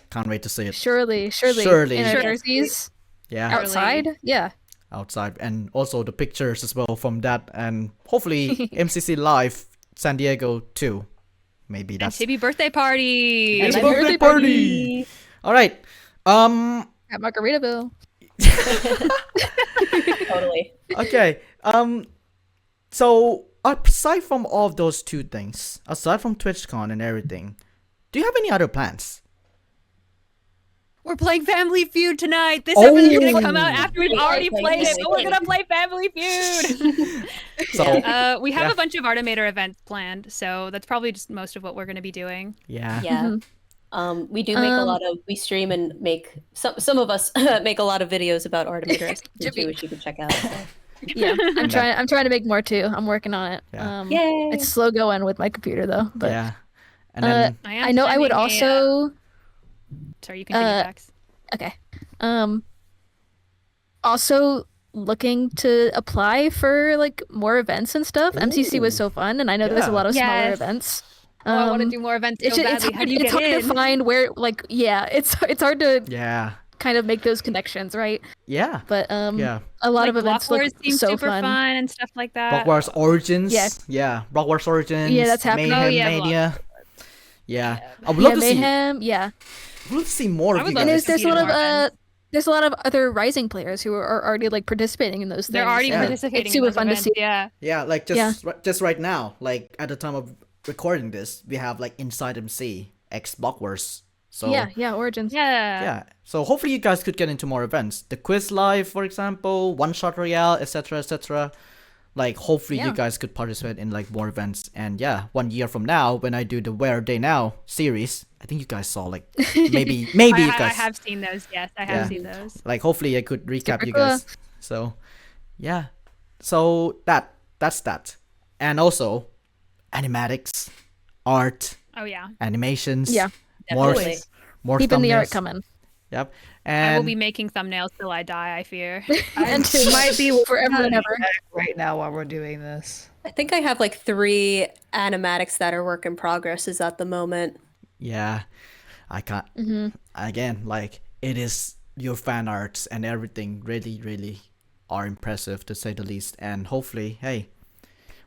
Can't wait to see it. Surely. Surely. In our Surely. jerseys, Yeah, outside. Yeah. outside, and also the pictures as well from that, and hopefully MCC Live San Diego too. Maybe and that's Tibby birthday party. It's And birthday party. All right. At Margaritaville. Totally. Okay. So aside from all of those two things, aside from TwitchCon and everything, do you have any other plans? We're playing Family Feud tonight. This episode's gonna Oh. come out after we've We are already playing played it, Family but we're Feud. gonna play Family Feud. So We have Yeah. a bunch of Artimator events planned, so that's probably just most of what we're gonna be doing. yeah. Yeah. We do make a lot of, we stream and make, some of us make a lot of videos about Artimator too, which you can check out. So. Yeah, I'm trying to make more too. I'm working on it. Yeah. Yay. It's slow going with my computer though. But Yeah. And then am I know I would sending also. Sorry, you continue, Max. Okay. Also looking to apply for like more events and stuff. MCC was so fun, and I know there's a Yeah. lot of smaller Yes. events. I want to do more events so It's badly. How do you it's get hard in? to find where like it's hard to yeah. kind of make those connections, right? Yeah. But Yeah. a lot Like of events Block look Wars seems so super fun. and stuff like that. Block Wars Origins. Yeah. Yeah. Block Wars Origins. Yeah, that's happening. Mayhem Oh, yeah, Block Mania. Yeah. I would Yeah, love to see. Mayhem. Yeah, I'd love to see more I of would you love and to guys. there's a see lot more events. of there's a lot of other Rising players who are already like participating in those things. They're already Yeah. participating It's in super those fun to events. see. Yeah. Yeah, like Yeah. just right now, like at the time of recording this, we have like Inside MC X Block Wars. So Yeah, Origins. Yeah. yeah. So hopefully you guys could get into more events. The Quiz Live, for example, One Shot Royale, etc., etc. Like hopefully you Yeah. guys could participate in like more events. And yeah, 1 year from now, when I do the Where They Now series, I think you guys saw like maybe you I guys have seen those. Yes, I Yeah. have seen those. like hopefully I could recap Super you cool. guys. So yeah. So that's that. And also animatics, art, Oh yeah. animations. Yeah. More Definitely. more Keeping the art thumbnails. coming. Yep. I will And be making thumbnails till I die, I fear. And It might be forever and ever. right now while we're doing this. I think I have like 3 animatics that are work in progresses at the moment. yeah, I can't. Again, like it is your fan arts and everything really are impressive to say the least. And hopefully, hey,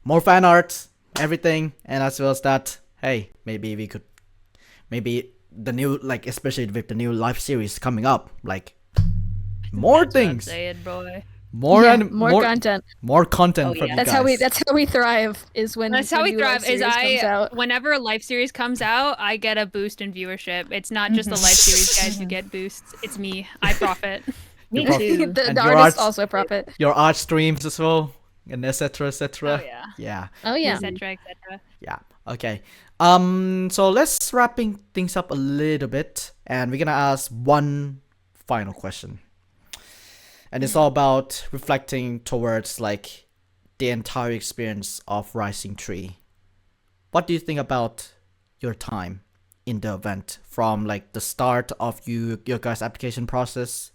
more fan art, everything, and as well as that, hey, maybe we could, maybe the new, like especially with the new live series coming up, like more things, Say it, boy. more Yeah, and more content. more content Oh, from yeah. you That's guys. how we thrive is when That's how when we new live thrive. Is series comes out. whenever a live series comes out, I get a boost in viewership. It's not just the live series guys who get boosts. It's me. I profit. Me prof- too. the And your artists arts- also profit. Your art streams as well, and etc. etc. Oh yeah. Yeah. Oh yeah. Etc. Etc. Yeah. Okay. So let's wrapping things up a little bit, and we're gonna ask one final question, and it's all about reflecting towards like the entire experience of Rising 3. What do you think about your time in the event, from like the start of your guys' application process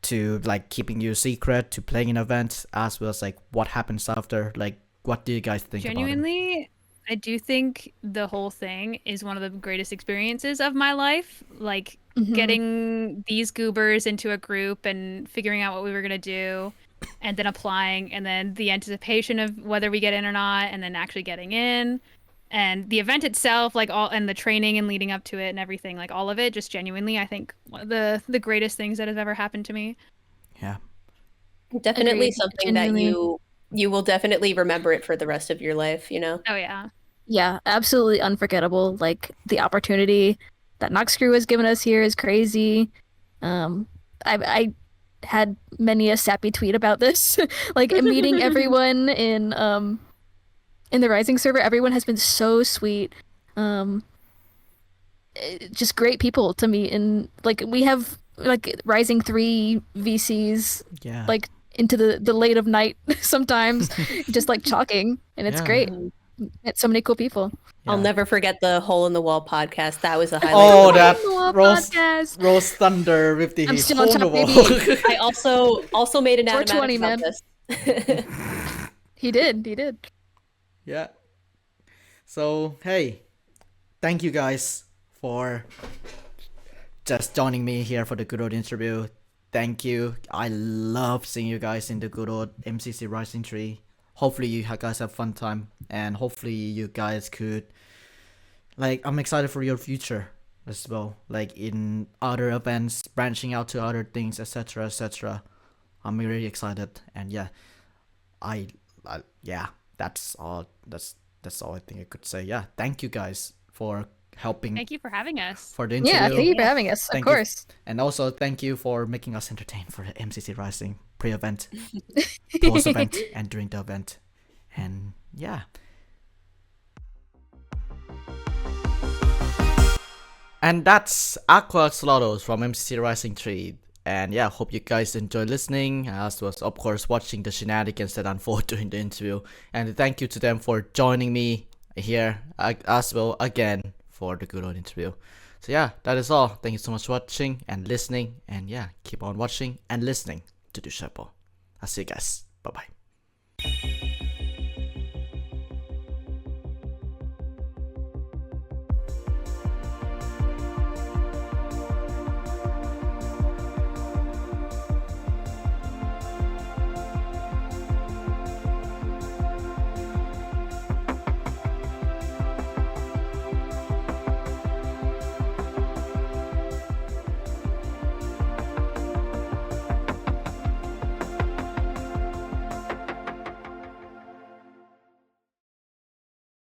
to like keeping you secret to playing an event, as well as like what happens after? Like, what do you guys think about it? Genuinely, I do think the whole thing is one of the greatest experiences of my life. Like getting these goobers into a group and figuring out what we were gonna do, and then applying, and then the anticipation of whether we get in or not, and then actually getting in, and the event itself, like all, and the training and leading up to it and everything, like all of it, just genuinely, I think one of the greatest things that has ever happened to me. Yeah. Definitely Agreed. something Genuinely. that you will definitely remember it for the rest of your life, you know? Oh yeah. Yeah, absolutely unforgettable. Like the opportunity that Noxcrew has given us here is crazy. I had many a sappy tweet about this. Like meeting everyone in the Rising server, everyone has been so sweet. Just great people to meet, and like we have like Rising 3 VCs Yeah. like into the late of night sometimes, just like talking, and it's Yeah. great. Met so many cool people. I'll Yeah. never forget the Hole in the Wall podcast. That was a highlight. Oh, of my that life. Wall roast, podcast. roast thunder with the I'm still on hole in the top, wall. baby. I also made an 420, animatic man. about this. He did. Yeah. So, hey, thank you guys for just joining me here for the good old interview. Thank you. I love seeing you guys in the good old MCC Rising 3. Hopefully you guys have fun time, and hopefully you guys could, like, I'm excited for your future as well, like in other events, branching out to other things, etc, etc. I'm really excited, and yeah, yeah, that's all I think I could say. Yeah, thank you guys for helping Thank you for having us. for the interview. Yeah, thank you for having us. Thank of you. course. And also thank you for making us entertained for the MCC Rising pre-event, post-event, and during the event. And yeah. And that's Aqua Axolotls from MCC Rising 3. And yeah, hope you guys enjoy listening, as well as of course watching the shenanigans that unfold during the interview. And thank you to them for joining me here as well again for the good old interview. So yeah, that is all. Thank you so much for watching and listening. And yeah, keep on watching and listening to Duechayapol. I'll see you guys. Bye bye.